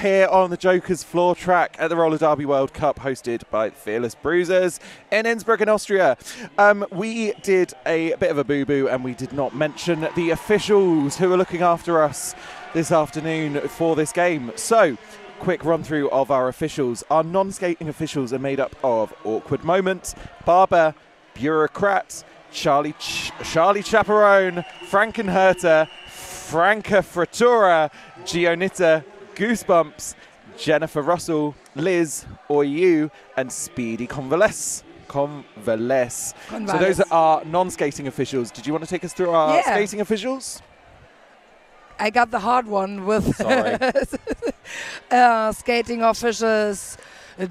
here on the Joker's floor track at the Roller Derby World Cup, hosted by the fearless Bruisers in Innsbruck in Austria. We did a bit of a boo-boo, and we did not mention the officials who are looking after us this afternoon for this game. So, quick run through of our officials. Our non-skating officials are made up of Awkward Moment, Barber, Bureaucrat, Charlie Chaperone, Frankenherter, Franca Frattura, Gionita, Goosebumps, Jennifer Russell, Liz, or you, and Speedy Convalesce. So those are our non-skating officials. Did you want to take us through our skating officials? I got the hard one with skating officials.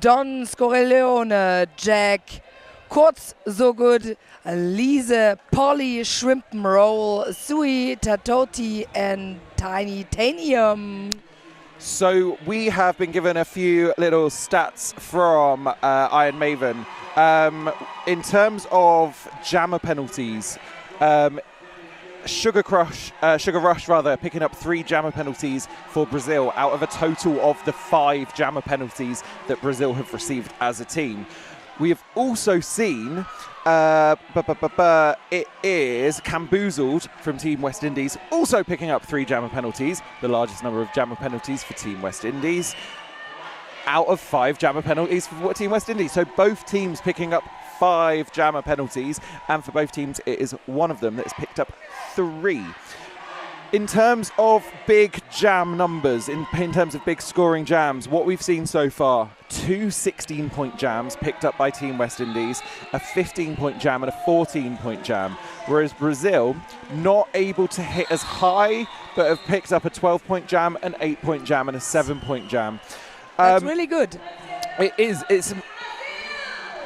Don Scorleone, Jack, Kurz So Good, Lise, Polly, Shrimp and Roll, Sui, Tatoti, and Tiny Tanium. So we have been given a few little stats from Iron Maven. In terms of jammer penalties, Sugar Rush picking up 3 jammer penalties for Brazil out of a total of the 5 jammer penalties that Brazil have received as a team. We have also seen it is Camboozled from Team West Indies, also picking up 3 jammer penalties, the largest number of jammer penalties for Team West Indies, out of 5 jammer penalties for Team West Indies. So both teams picking up 5 jammer penalties, and for both teams it is one of them that has picked up 3. In terms of big jam numbers, in terms of big scoring jams, what we've seen so far, 2 16-point jams picked up by Team West Indies, a 15-point jam and a 14-point jam, whereas Brazil not able to hit as high, but have picked up a 12-point jam, an 8-point jam and a 7-point jam. That's really good.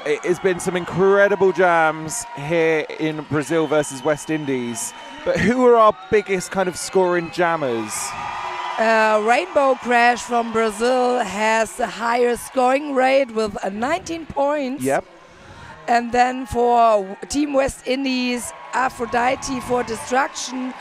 It has been some incredible jams here in Brazil versus West Indies. But who are our biggest kind of scoring jammers? Rainbow Crash from Brazil has the highest scoring rate with 19 points. Yep. And then for Team West Indies, Aphrodite for Destruction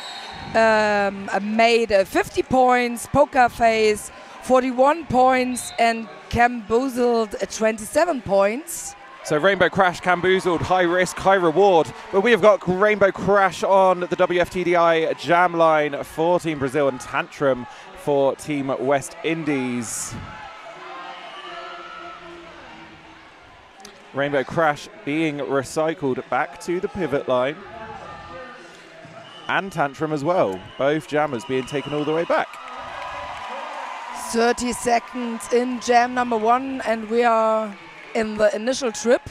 made 50 points, Poker Face 41 points, and Camboozled 27 points. So Rainbow Crash, Camboozled, high risk, high reward. But we have got Rainbow Crash on the WFTDI jam line for Team Brazil and Tantrum for Team West Indies. Rainbow Crash being recycled back to the pivot line. And Tantrum as well. Both jammers being taken all the way back. 30 seconds in jam number 1, and we are in the initial trip.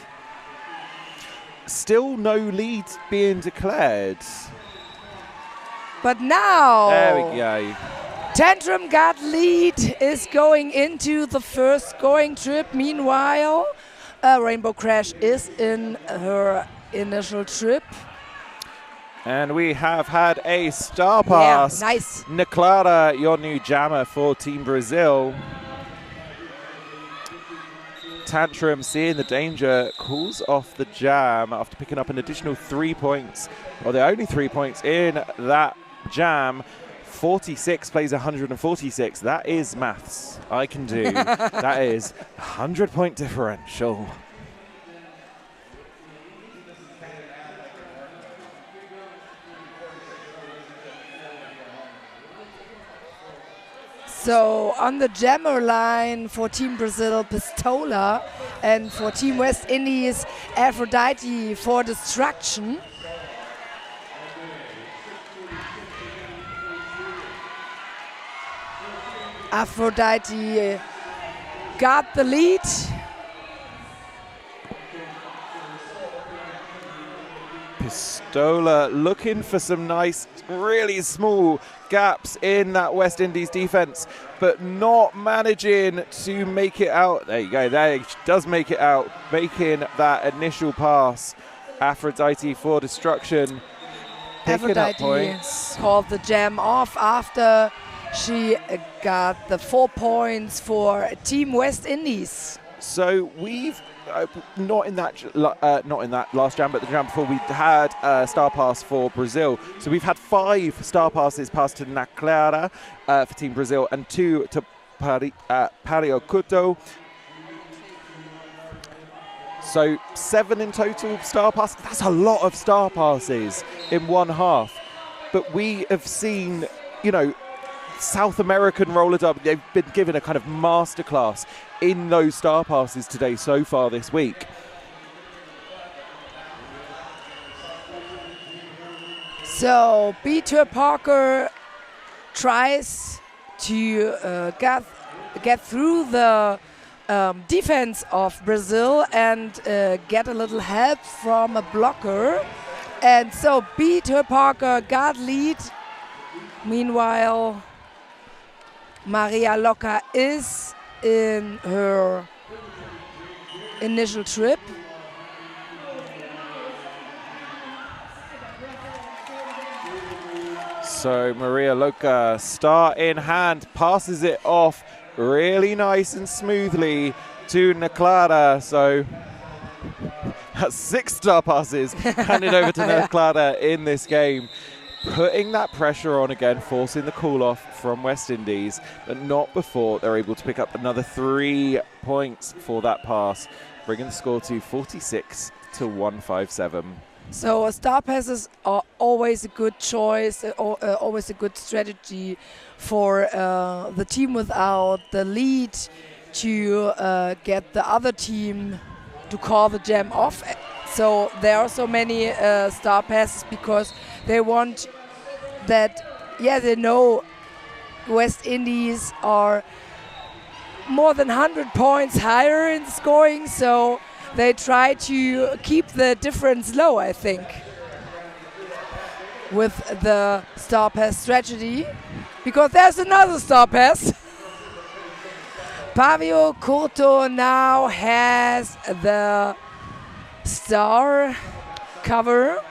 Still no lead being declared. But now There we go. Tantrum got lead, is going into the first scoring trip. Meanwhile, Rainbow Crash is in her initial trip. And we have had a star pass. Yeah, nice. Neclara, your new jammer for Team Brazil. Tantrum, seeing the danger, calls off the jam after picking up an additional 3 points. Well, the only 3 points in that jam. 46 plays 146. That is maths I can do. That is 100-point differential. So on the jammer line for Team Brazil, Pistola, and for Team West Indies, Aphrodite for Destruction. Aphrodite got the lead. Pistola looking for some nice, really small gaps in that West Indies defense, but not managing to make it out. There you go, there she does make it out, making that initial pass. Aphrodite for Destruction, picking up points. Called the jam off after she got the 4 points for Team West Indies. So we've not in that last jam, but the jam before we had a star pass for Brazil. So we've had 5 star passes passed to Neclara for Team Brazil and 2 to Pariocuto. So 7 in total star passes. That's a lot of star passes in one half. But we have seen, you know, South American roller derby, they've been given a kind of masterclass in those star passes today so far this week. So Peter Parker tries to get through the defense of Brazil and get a little help from a blocker. And so Peter Parker got lead. Meanwhile, Maria Loca is in her initial trip. So Maria Loca, star in hand, passes it off really nice and smoothly to Neclara. So that's 6 star passes handed over to Neclara in this game. Putting that pressure on again, forcing the call off from West Indies, but not before they're able to pick up another 3 points for that pass, bringing the score to 46 to 157. So star passes are always a good choice, always a good strategy for the team without the lead to get the other team to call the jam off. So there are so many star passes because they want that, they know West Indies are more than 100 points higher in scoring, so they try to keep the difference low, I think, with the star pass strategy, because there's another star pass. Pavio Curto now has the star cover.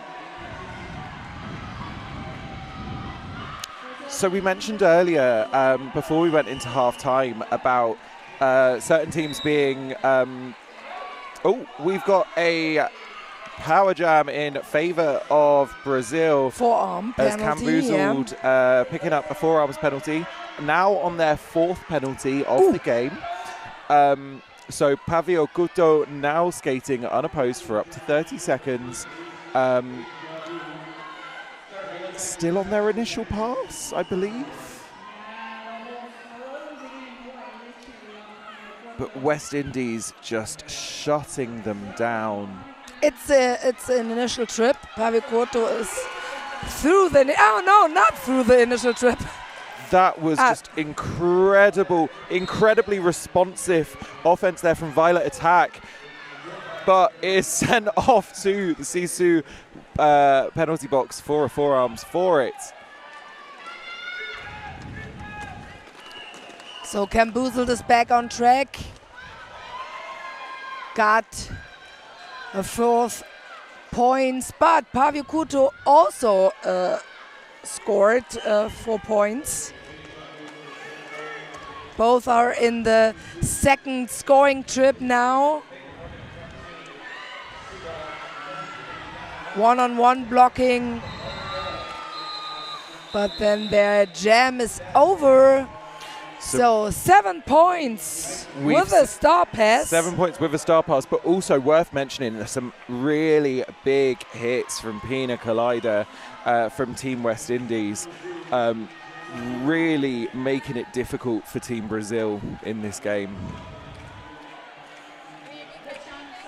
So we mentioned earlier, before we went into half-time, about certain teams being... we've got a power jam in favour of Brazil. Forearm penalty, as Camboozled picking up a forearms penalty. Now on their 4th penalty of the game. So Pavio Couto now skating unopposed for up to 30 seconds. Still on their initial pass, I believe. But West Indies just shutting them down. It's an initial trip. Pavio Couto is through the... Oh, no, not through the initial trip. That was just incredibly responsive offense there from Violet Attack. But is sent off to the Sisu penalty box for a forearms for it. So Camboozled is back on track. Got a 4th points, but Pavio Couto also scored 4 points. Both are in the 2nd scoring trip now. One-on-one blocking, but then their jam is over. So 7 points with a star pass. 7 points with a star pass, but also worth mentioning some really big hits from Pina Colada from Team West Indies. Really making it difficult for Team Brazil in this game.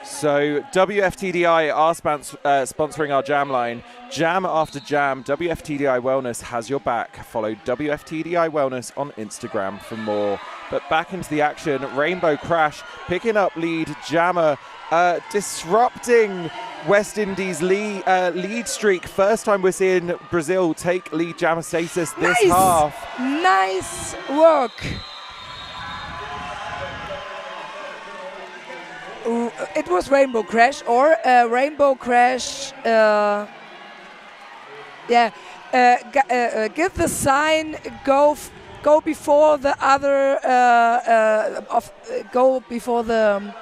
So WFTDI are sponsoring our jam line. Jam after jam, WFTDI Wellness has your back. Follow WFTDI Wellness on Instagram for more. But back into the action, Rainbow Crash picking up lead jammer, disrupting West Indies' lead streak. First time we're seeing Brazil take lead jammer status this half. Nice work. It was Rainbow Crash or Rainbow Crash. Give the sign. Go before the other. Go before the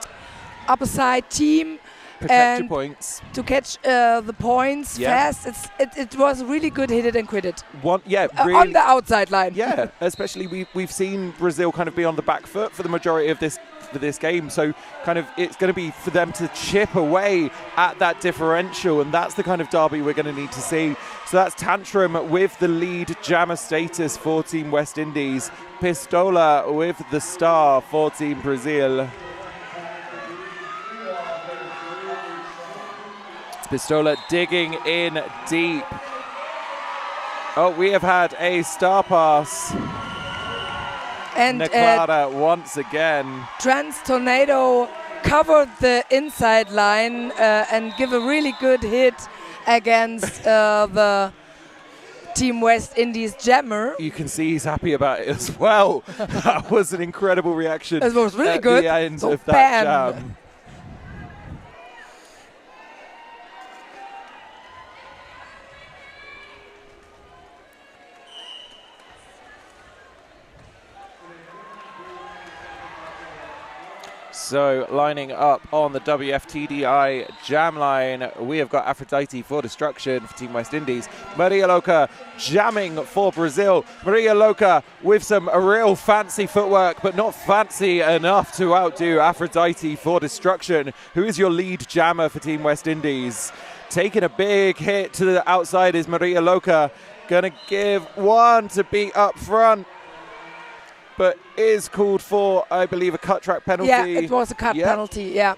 opposite team. Protect your points. To catch the points fast. It was really good. Hit it and quit it. Really, on the outside line. Yeah, especially we've seen Brazil kind of be on the back foot for the majority of this game, so kind of it's going to be for them to chip away at that differential, and that's the kind of derby we're going to need to see. So that's Tantrum with the lead jammer status for Team West Indies. Pistola with the star for Team Brazil. Pistola digging in deep. Oh, we have had a star pass. And Neclada once again. Trans Tornado covered the inside line and give a really good hit against the Team West Indies jammer. You can see he's happy about it as well. That was an incredible reaction. It was really good. At the end so of that jam. So lining up on the WFTDI jam line, we have got Aphrodite for Destruction for Team West Indies. Maria Louca jamming for Brazil. Maria Louca with some real fancy footwork, but not fancy enough to outdo Aphrodite for Destruction, who is your lead jammer for Team West Indies. Taking a big hit to the outside is Maria Louca. Gonna give one to beat up front, but is called for, I believe, a cut track penalty. Yeah, it was a cut penalty, yeah.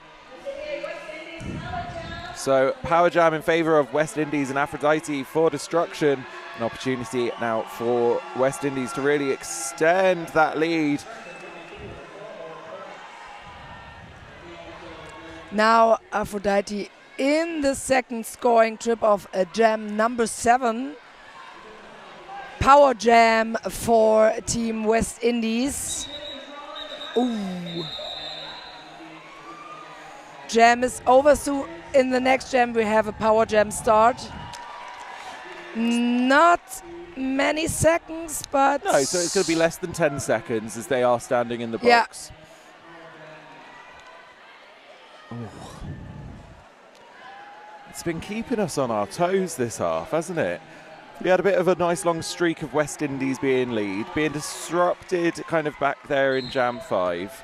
So power jam in favour of West Indies and Aphrodite for Destruction. An opportunity now for West Indies to really extend that lead. Now Aphrodite in the second scoring trip of jam number 7. Power jam for Team West Indies. Ooh. Jam is over, so in the next jam we have a power jam start. Not many seconds, but... No, so it's going to be less than 10 seconds as they are standing in the Yeah. box. Ooh. It's been keeping us on our toes this half, hasn't it? We had a bit of a nice long streak of West Indies being lead, being disrupted kind of back there in Jam 5.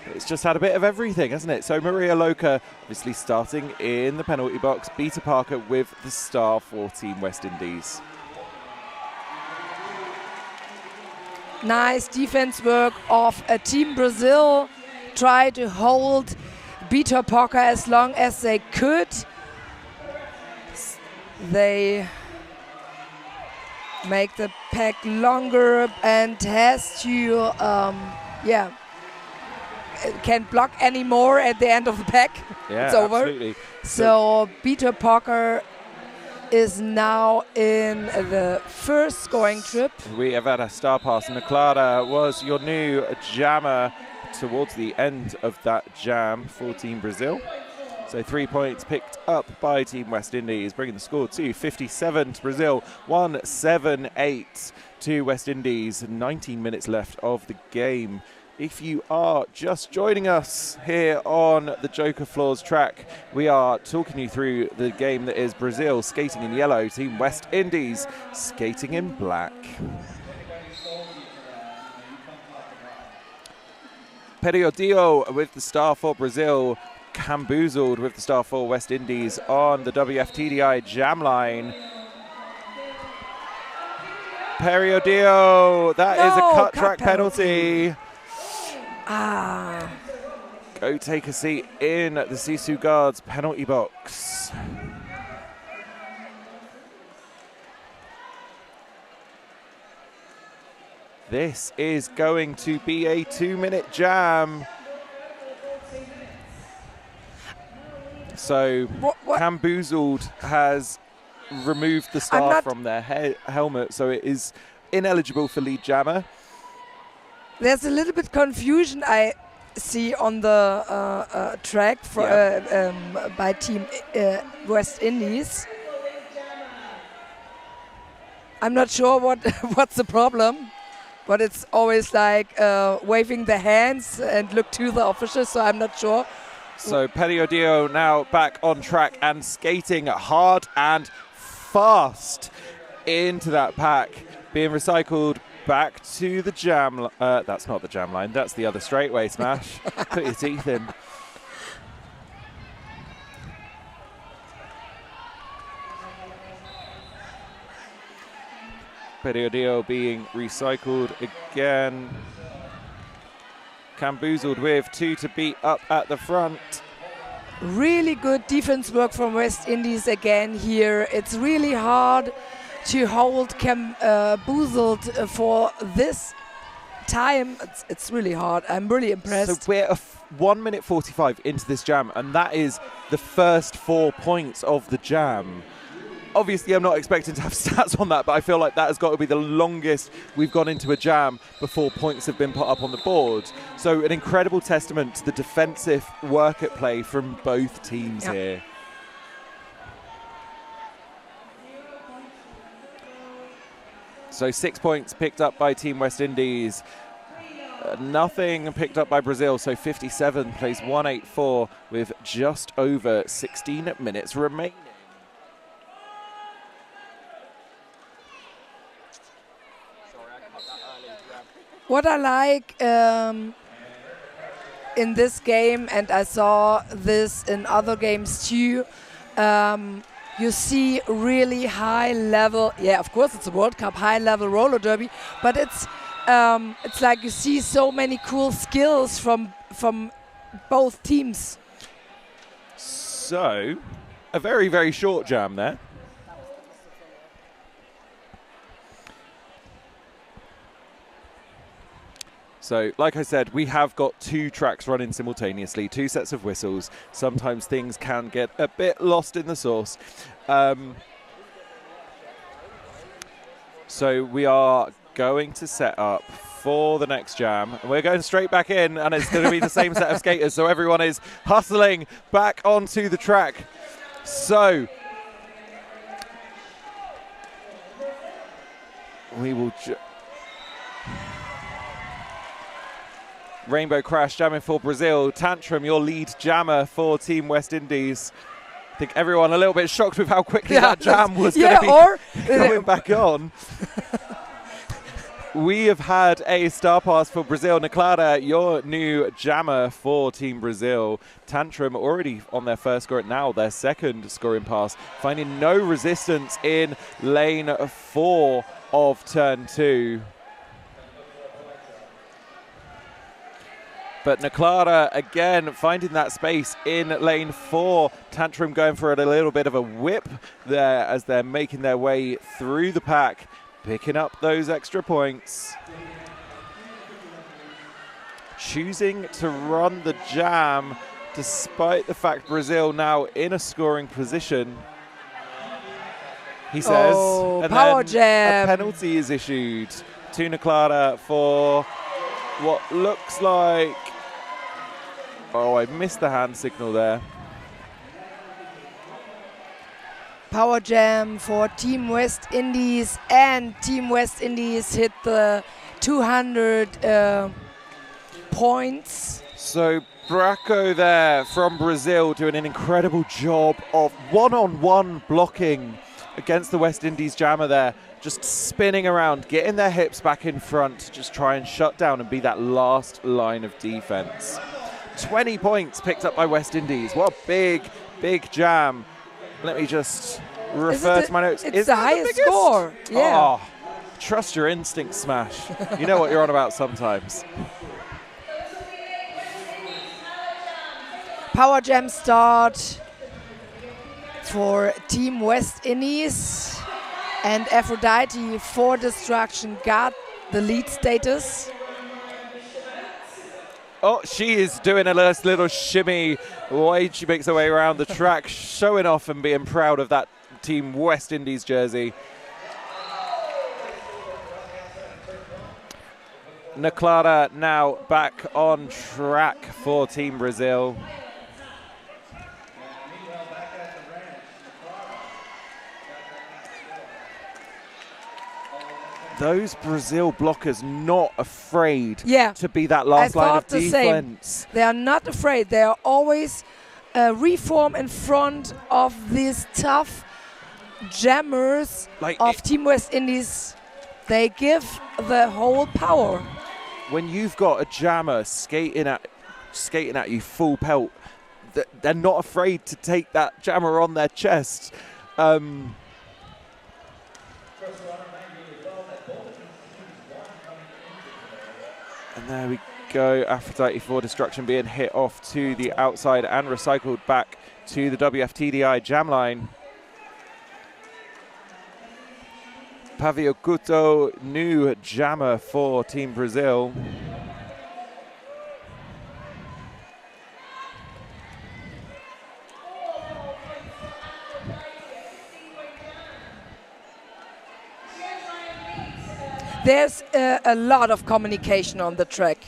It's just had a bit of everything, hasn't it? So Maria Loca obviously starting in the penalty box. Beta Parker with the star for Team West Indies. Nice defense work of Team Brazil. Try to hold Beta Parker as long as they could. They make the pack longer and has to, can't block anymore at the end of the pack. Yeah, it's over. Absolutely. So Beta Parker is now in the first scoring trip. We have had a star pass, and Clara was your new jammer towards the end of that jam for Team Brazil. So 3 points picked up by Team West Indies, bringing the score to 57 to Brazil, 1-7-8 to West Indies. 19 minutes left of the game. If you are just joining us here on the Joker Floors track, we are talking you through the game that is Brazil skating in yellow, Team West Indies skating in black. Periodio with the star for Brazil, Camboozled with the star for West Indies on the WFTDI jam line. Periodio, that is a cut track penalty. Go take a seat in the Sisu Guards penalty box. This is going to be a 2-minute jam. So Camboozled has removed the star from their helmet, so it is ineligible for lead jammer. There's a little bit confusion I see on the track for, by Team West Indies. I'm not sure what's the problem, but it's always like waving the hands and look to the officials, so I'm not sure. So Periodio now back on track and skating hard and fast into that pack, being recycled back to the jam. That's not the jam line, that's the other straightaway smash. Put your teeth in. Periodio being recycled again. Camboozled with 2 to beat up at the front. Really good defense work from West Indies again here. It's really hard to hold Camboozled for this time. It's really hard. I'm really impressed. So we're 1 minute 45 into this jam, and that is the first 4 points of the jam. Obviously, I'm not expecting to have stats on that, but I feel like that has got to be the longest we've gone into a jam before points have been put up on the board. So an incredible testament to the defensive work at play from both teams here. So 6 points picked up by Team West Indies. Nothing picked up by Brazil, so 57 plays 1-8-4 with just over 16 minutes remaining. What I like in this game, and I saw this in other games too, you see really high level, of course it's a World Cup, high level roller derby, but it's like you see so many cool skills from both teams. So, a very, very short jam there. So, like I said, we have got 2 tracks running simultaneously, 2 sets of whistles. Sometimes things can get a bit lost in the sauce. So we are going to set up for the next jam. We're going straight back in, and it's going to be the same set of skaters, so everyone is hustling back onto the track. So We will... Rainbow Crash jamming for Brazil. Tantrum, your lead jammer for Team West Indies. I think everyone a little bit shocked with how quickly that jam was going to be coming back on. We have had a star pass for Brazil. Naclara, your new jammer for Team Brazil. Tantrum already on their first score, now their second scoring pass, finding no resistance in lane 4 of turn 2. But Naclara, again, finding that space in lane 4. Tantrum going for a little bit of a whip there as they're making their way through the pack, picking up those extra points. Choosing to run the jam, despite the fact Brazil now in a scoring position. He says, and power then jam. A penalty is issued to Naclara for what looks like... Oh, I missed the hand signal there. Power jam for Team West Indies, and Team West Indies hit the 200 points. So Braco there from Brazil doing an incredible job of one-on-one blocking against the West Indies jammer there, just spinning around, getting their hips back in front to just try and shut down and be that last line of defense. 20 points picked up by West Indies. What a big, big jam. Let me just refer to my notes. It's the highest score. Yeah. Oh, trust your instinct, Smash. You know what you're on about sometimes. Power jam start for Team West Indies, and Aphrodite for Destruction got the lead status. Oh, she is doing a little shimmy way she makes her way around the track, showing off and being proud of that Team West Indies jersey. Naclara now back on track for Team Brazil. Those Brazil blockers not afraid to be that last line of defense. They are not afraid. They are always reform in front of these tough jammers of Team West Indies. They give the whole power. When you've got a jammer skating at you full pelt, they're not afraid to take that jammer on their chest. And there we go, Aphrodite for Destruction being hit off to the outside and recycled back to the WFTDI jam line. Pavio Couto, new jammer for Team Brazil. There's a lot of communication on the track.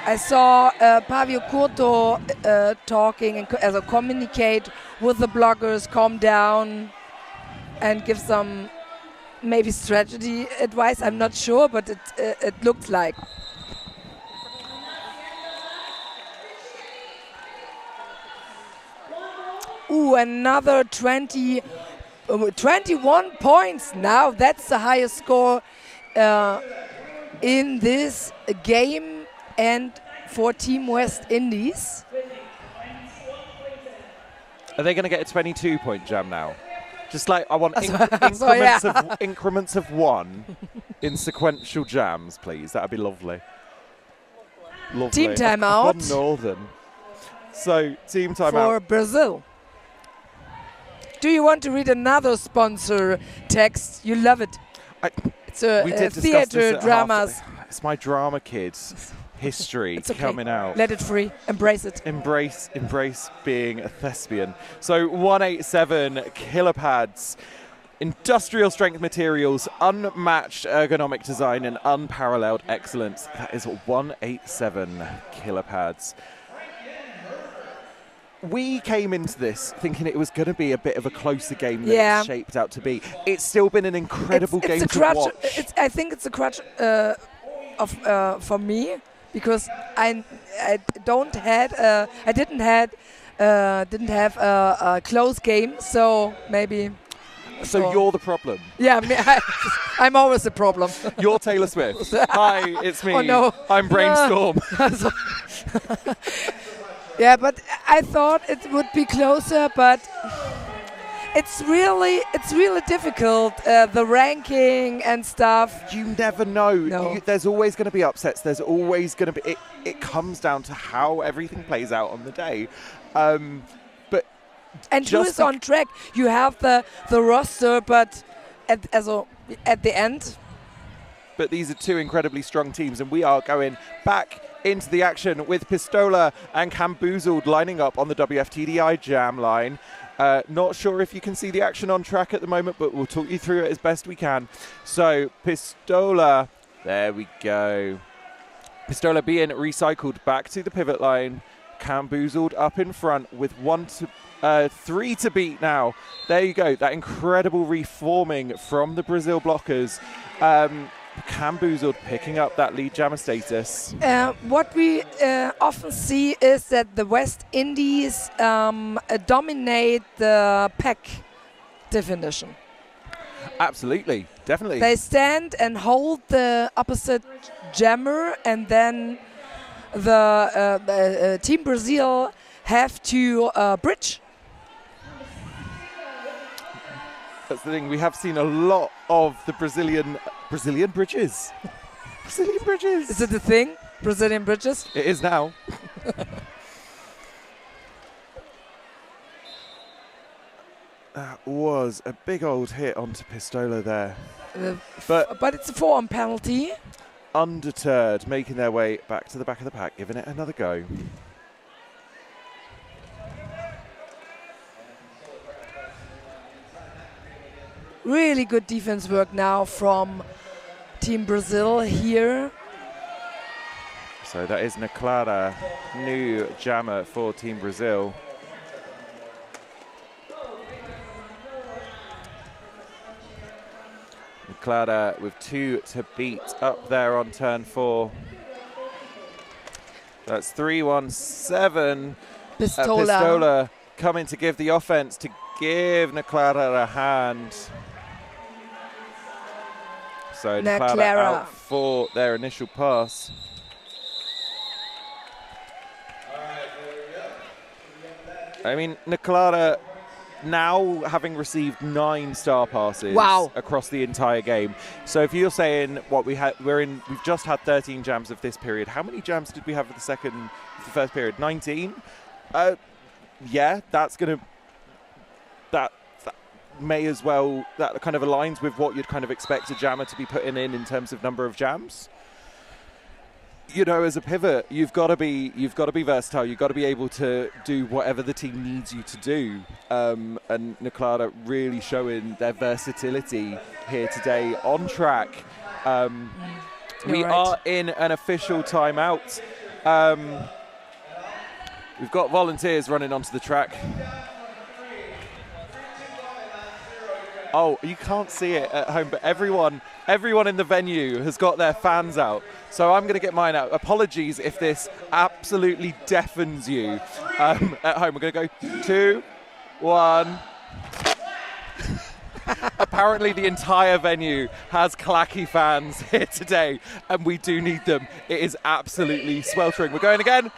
I saw Pavio Couto talking and communicate with the bloggers, calm down, and give some maybe strategy advice. I'm not sure, but it looked like. Ooh, another 21 points now. That's the highest score in this game and for Team West Indies. Are they going to get a 22-point jam now? Just like I want increments of one in sequential jams, please. That would be lovely. Lovely. Team timeout. Northern. So, team timeout. For Brazil. Do you want to read another sponsor text? You love it. It's a theater dramas. It's my drama kids history coming out. Let it free. Embrace it. Embrace being a thespian. So 187 kilopads, industrial strength materials, unmatched ergonomic design and unparalleled excellence. That is 187 kilopads. we came into this thinking it was going to be a bit of a closer game than Yeah. it's shaped out to be. It's still been an incredible game a to crutch. watch. I think it's a crutch for me because I didn't have a close game, so maybe. So you're the problem. Yeah, I'm always a problem. You're Taylor Swift. Hi, it's me. Oh no, I'm Brainstorm. Yeah, but I thought it would be closer, but it's really difficult. The ranking and stuff. You never know. No. There's always going to be upsets. There's always going to be. It comes down to how everything plays out on the day. But and who is on track? You have the roster, but at the end. But these are two incredibly strong teams, and we are going back into the action with Pistola and Camboozled lining up on the WFTDI jam line. Not sure if you can see the action on track at the moment, but we'll talk you through it as best we can. So Pistola, there we go. Pistola being recycled back to the pivot line. Camboozled up in front with 3 to beat now. There you go. That incredible reforming from the Brazil blockers. Camboozled picking up that lead jammer status. What we often see is that the West Indies dominate the pack definition. Absolutely, definitely. They stand and hold the opposite jammer, and then the Team Brazil have to bridge. That's the thing. We have seen a lot of the Brazilian bridges. Brazilian bridges. Is it a thing? Brazilian bridges? It is now. That was a big old hit onto Pistola there. But it's a forearm penalty. Undeterred, making their way back to the back of the pack, giving it another go. Really good defense work now from Team Brazil here. So that is Naclara, new jammer for Team Brazil. Naclara with 2 to beat up there on turn 4. That's 3-1-7. Pistola coming to give the offense, to give Naclara a hand. So Naclara out for their initial pass. I mean, Naclara now having received 9 star passes across the entire game. So if you're saying we've just had 13 jams of this period. How many jams did we have for the first period? 19. Yeah, that may as well, that kind of aligns with what you'd kind of expect a jammer to be putting in terms of number of jams. You know, as a pivot, you've got to be versatile. You've got to be able to do whatever the team needs you to do. And Naclara really showing their versatility here today on track. We are in an official timeout. We've got volunteers running onto the track. Oh, you can't see it at home, but everyone in the venue has got their fans out. So I'm going to get mine out. Apologies if this absolutely deafens you at home. We're going to go 2, 1. Apparently the entire venue has clacky fans here today, and we do need them. It is absolutely sweltering. We're going again.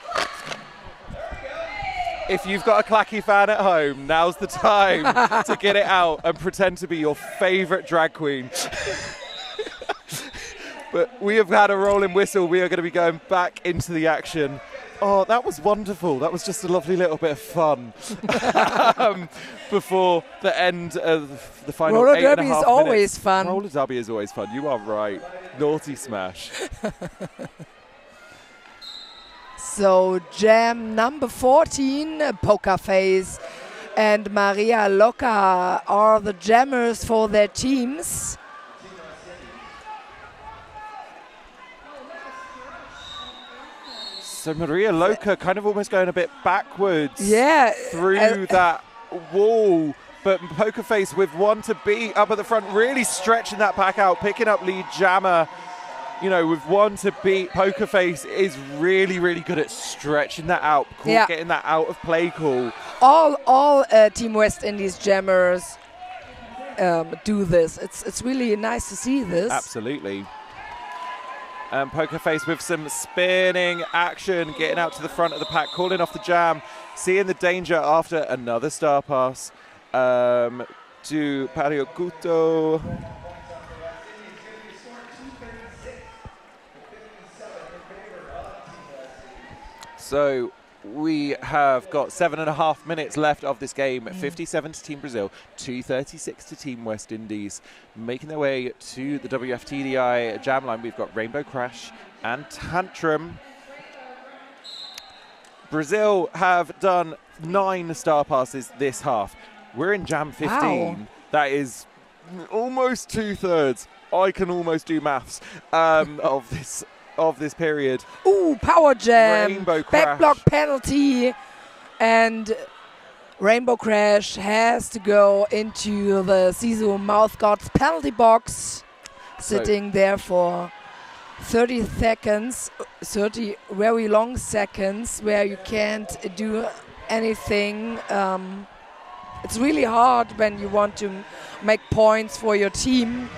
If you've got a clacky fan at home, now's the time to get it out and pretend to be your favourite drag queen. But we have had a rolling whistle. We are going to be going back into the action. Oh, that was wonderful. That was just a lovely little bit of fun. Before the end of the final 8.5 minutes. Roller derby is always fun. Roller derby is always fun. You are right. Naughty smash. So jam number 14, Poker Face and Maria Loca are the jammers for their teams. So Maria Loca kind of almost going a bit backwards through that wall. But Poker Face with one to beat up at the front, really stretching that pack out, picking up lead jammer. You know, with one to beat, Poker Face is really, really good at stretching that out, getting that out of play call. All Team West Indies jammers do this. It's really nice to see this. Absolutely. Poker Face with some spinning action, getting out to the front of the pack, calling off the jam, seeing the danger after another star pass to Pariocuto. So we have got 7.5 minutes left of this game. 57 to Team Brazil, 236 to Team West Indies. Making their way to the WFTDI jam line, we've got Rainbow Crash and Tantrum. Brazil have done 9 star passes this half. We're in jam 15. Wow. That is almost 2/3. I can almost do maths of this period. Ooh, power jam, Rainbow Crash. backblock penalty, and Rainbow Crash has to go into the Sisu Mouth Gods penalty box, sitting there for 30 seconds, 30 very long seconds where you can't do anything. It's really hard when you want to make points for your team.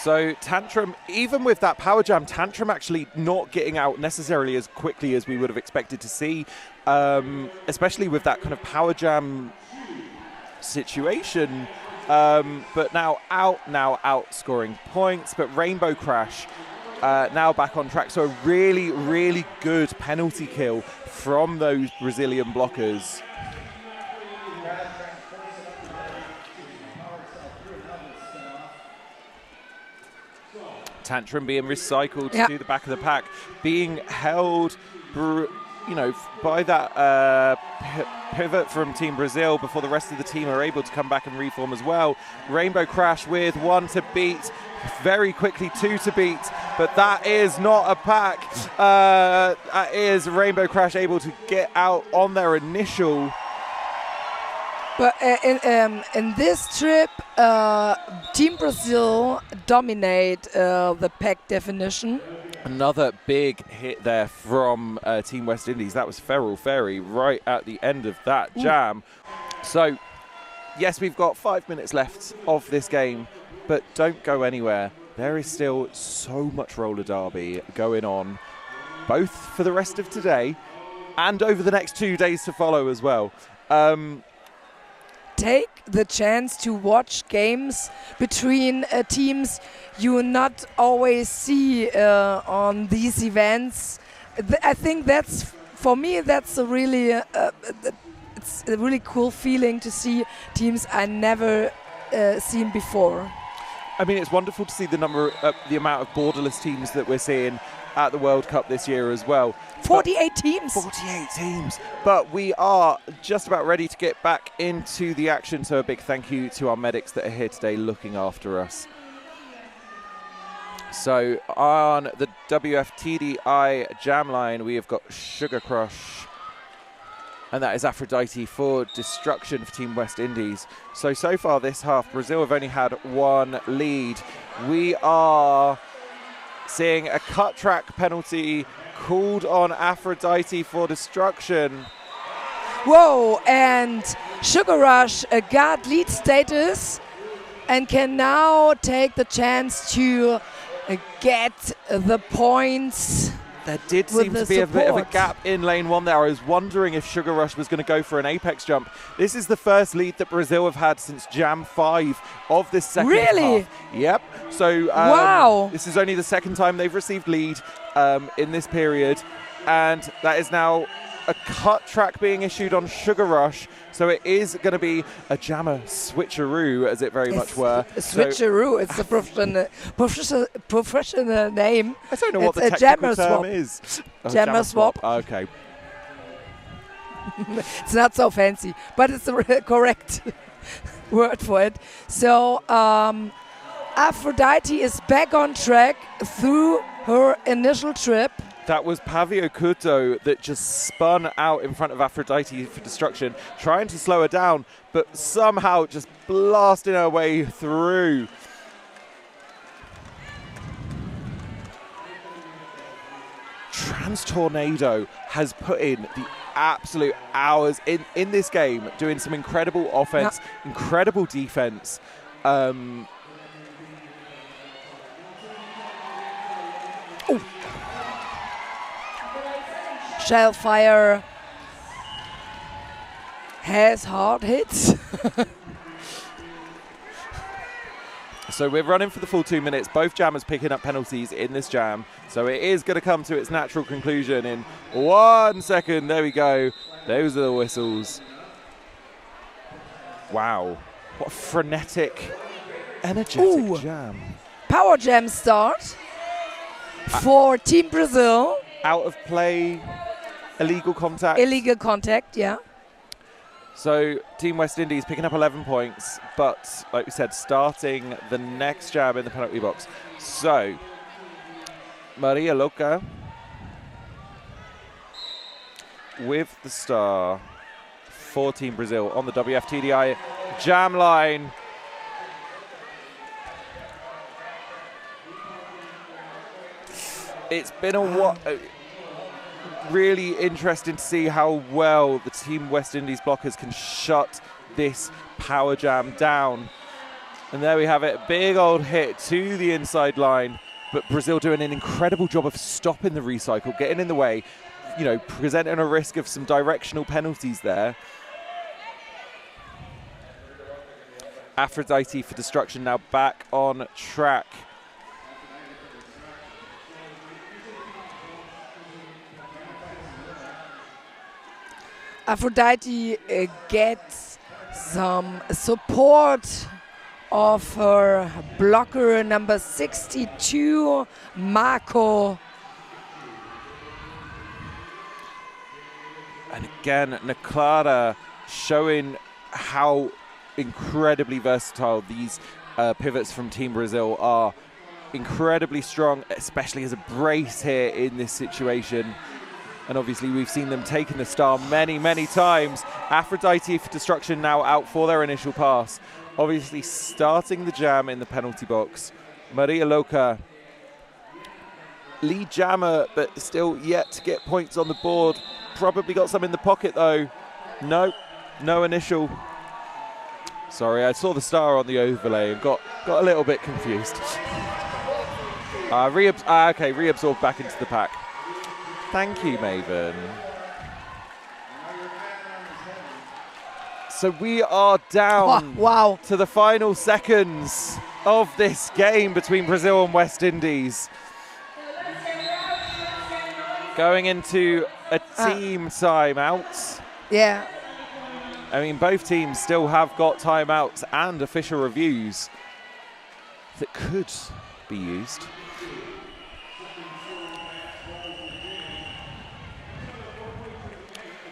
So Tantrum, even with that power jam, Tantrum actually not getting out necessarily as quickly as we would have expected to see, especially with that kind of power jam situation. But now out scoring points. But Rainbow Crash now back on track. So a really, really good penalty kill from those Brazilian blockers. Tantrum being recycled to the back of the pack, being held, by that pivot from Team Brazil before the rest of the team are able to come back and reform as well. Rainbow Crash with 1 to beat, very quickly 2 to beat, but that is not a pack. That is Rainbow Crash able to get out on their initial. But in this trip, Team Brazil dominate the pack definition. Another big hit there from Team West Indies. That was Feral Fairy right at the end of that jam. So, yes, we've got 5 minutes left of this game, but don't go anywhere. There is still so much roller derby going on, both for the rest of today and over the next 2 days to follow as well. Take the chance to watch games between teams you not always see on these events. I think that's, for me, that's a really it's a really cool feeling to see teams I never seen before. I mean, it's wonderful to see the amount of borderless teams that we're seeing at the World Cup this year as well. 48 teams. 48 teams. But we are just about ready to get back into the action. So a big thank you to our medics that are here today looking after us. So on the WFTDI jam line, we have got Sugar Crush. And that is Aphrodite for Destruction for Team West Indies. So far this half, Brazil have only had 1 lead. We are seeing a cut track penalty called on Aphrodite for Destruction. Whoa, and Sugar Rush got lead status and can now take the chance to get the points. There did seem to be a bit of a gap in lane 1 there. I was wondering if Sugar Rush was going to go for an apex jump. This is the first lead that Brazil have had since Jam 5 of this second Really? half. Yep. So wow. This is only the second time they've received lead in this period. And that is now a cut track being issued on Sugar Rush. So it is going to be a jammer switcheroo, as it very much were. A switcheroo, it's a professional name. I don't know what the technical term is. Jammer swap. Okay. It's not so fancy, but it's the correct word for it. So Aphrodite is back on track through her initial trip. That was Pavio Couto that just spun out in front of Aphrodite for destruction, trying to slow her down, but somehow just blasting her way through. Trans Tornado has put in the absolute hours in this game, doing some incredible offense, incredible defense. Shellfire has hard hits. So we're running for the full 2 minutes. Both jammers picking up penalties in this jam. So it is going to come to its natural conclusion in 1 second. There we go. Those are the whistles. Wow. What a frenetic, energetic jam. Power jam start for Team Brazil. Out of play, illegal contact. Illegal contact, yeah. So Team West Indies picking up 11 points, but like we said, starting the next jab in the penalty box. So Maria Loca with the star for Team Brazil on the WFTDI jam line. It's been really interesting to see how well the Team West Indies blockers can shut this power jam down. And there we have it, big old hit to the inside line, but Brazil doing an incredible job of stopping the recycle, getting in the way, you know, presenting a risk of some directional penalties there. Aphrodite for destruction now back on track. Aphrodite gets some support of her blocker number 62, Marco. And again, Naklara showing how incredibly versatile these pivots from Team Brazil are. Incredibly strong, especially as a brace here in this situation. And obviously we've seen them taking the star many, many times. Aphrodite for destruction now out for their initial pass. Obviously starting the jam in the penalty box. Maria Loca, lead jammer, but still yet to get points on the board. Probably got some in the pocket though. No initial. Sorry, I saw the star on the overlay and got a little bit confused. Okay, reabsorbed back into the pack. Thank you, Maven. So we are down to the final seconds of this game between Brazil and West Indies. Going into a team timeout. Yeah. I mean, both teams still have got timeouts and official reviews that could be used.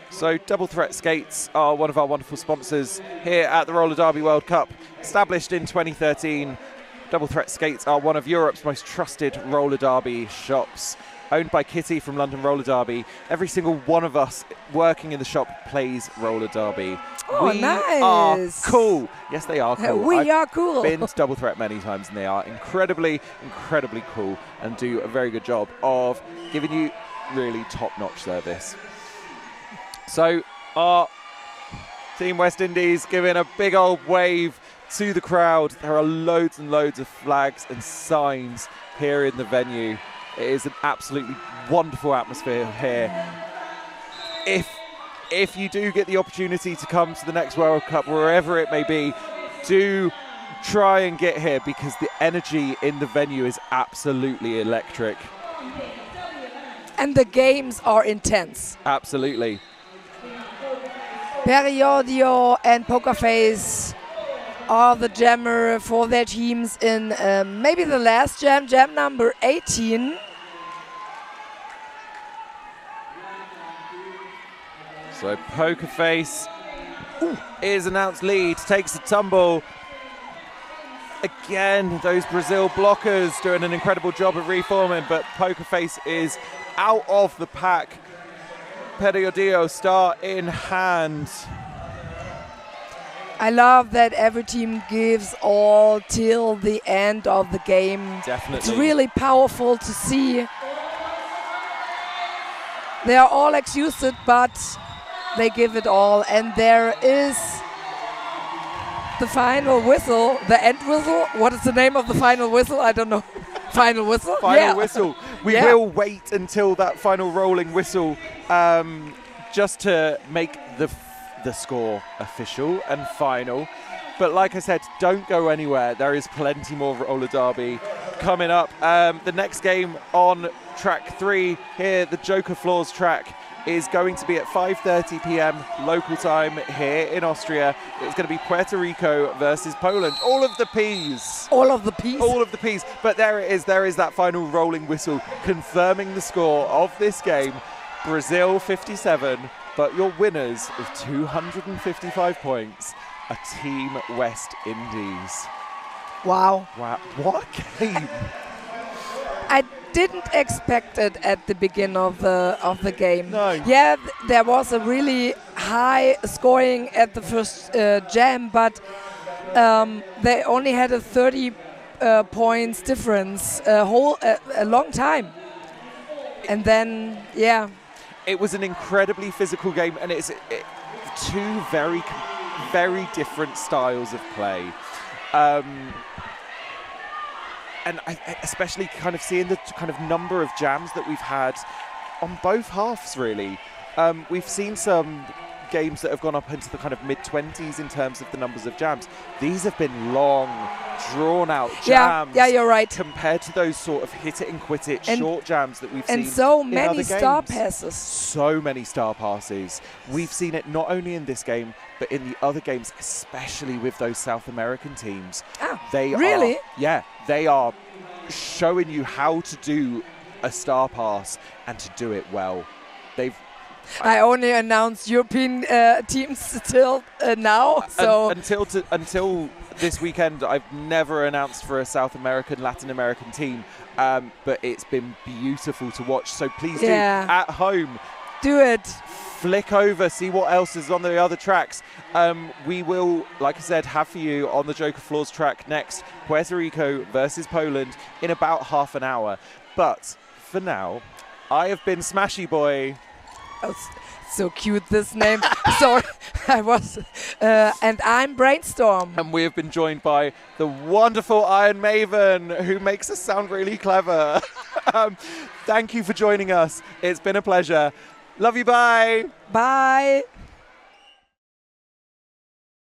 So Double Threat Skates are one of our wonderful sponsors here at the Roller Derby World Cup. Established in 2013, Double Threat Skates are one of Europe's most trusted roller derby shops. Owned by Kitty from London Roller Derby. Every single one of us working in the shop plays roller derby. Oh, we nice. are cool. Yes, they are cool. We are cool. I've been to Double Threat many times and they are incredibly, incredibly cool and do a very good job of giving you really top-notch service. So our Team West Indies giving a big old wave to the crowd. There are loads and loads of flags and signs here in the venue. It is an absolutely wonderful atmosphere here. If you do get the opportunity to come to the next World Cup, wherever it may be, do try and get here because the energy in the venue is absolutely electric. And the games are intense. Absolutely. Periodio and Pokerface are the jammer for their teams in maybe the last jam number 18. So Pokerface is announced lead, takes a tumble. Again, those Brazil blockers doing an incredible job of reforming, but Pokerface is out of the pack. Periodio start in hand. I love that every team gives all till the end of the game. Definitely. It's really powerful to see. They are all exhausted, but they give it all. And there is the final whistle, the end whistle. What is the name of the final whistle? I don't know. Final whistle? Final whistle. We will wait until that final rolling whistle just to make the score official and final. But like I said, don't go anywhere. There is plenty more roller derby coming up. The next game on track 3 here, the Joker Floors track, is going to be at 5:30 p.m. local time here in Austria. It's going to be Puerto Rico versus Poland. All of the P's. All of the P's. All of the P's. But there it is. There is that final rolling whistle confirming the score of this game. Brazil 57, but your winners of 255 points are Team West Indies. Wow. Wow. What a game. I didn't expect it at the beginning of the game. No. Yeah, there was a really high scoring at the first jam, but they only had a 30 points difference a long time. And then, yeah. It was an incredibly physical game, and it's two very, very different styles of play. And especially kind of seeing the kind of number of jams that we've had on both halves, really. We've seen some games that have gone up into the kind of mid-20s in terms of the numbers of jams. These have been long, drawn-out jams. Yeah, you're right. Compared to those sort of hit-it-and-quit-it short jams that we've seen and so in many other star games. passes. So many star passes. We've seen it not only in this game, but in the other games, especially with those South American teams. They really? They are showing you how to do a star pass and to do it well. I only announced European teams till now, so until this weekend, I've never announced for a South American, Latin American team, but it's been beautiful to watch. So please do at home. Do it. Flick over, see what else is on the other tracks. We will, like I said, have for you on the Joker Floors track next, Puerto Rico versus Poland in about half an hour. But for now, I have been Smashy Boy. Oh, so cute, this name. Sorry, I was. And I'm Brainstorm. And we have been joined by the wonderful Iron Maven, who makes us sound really clever. Thank you for joining us. It's been a pleasure. Love you, bye. Bye.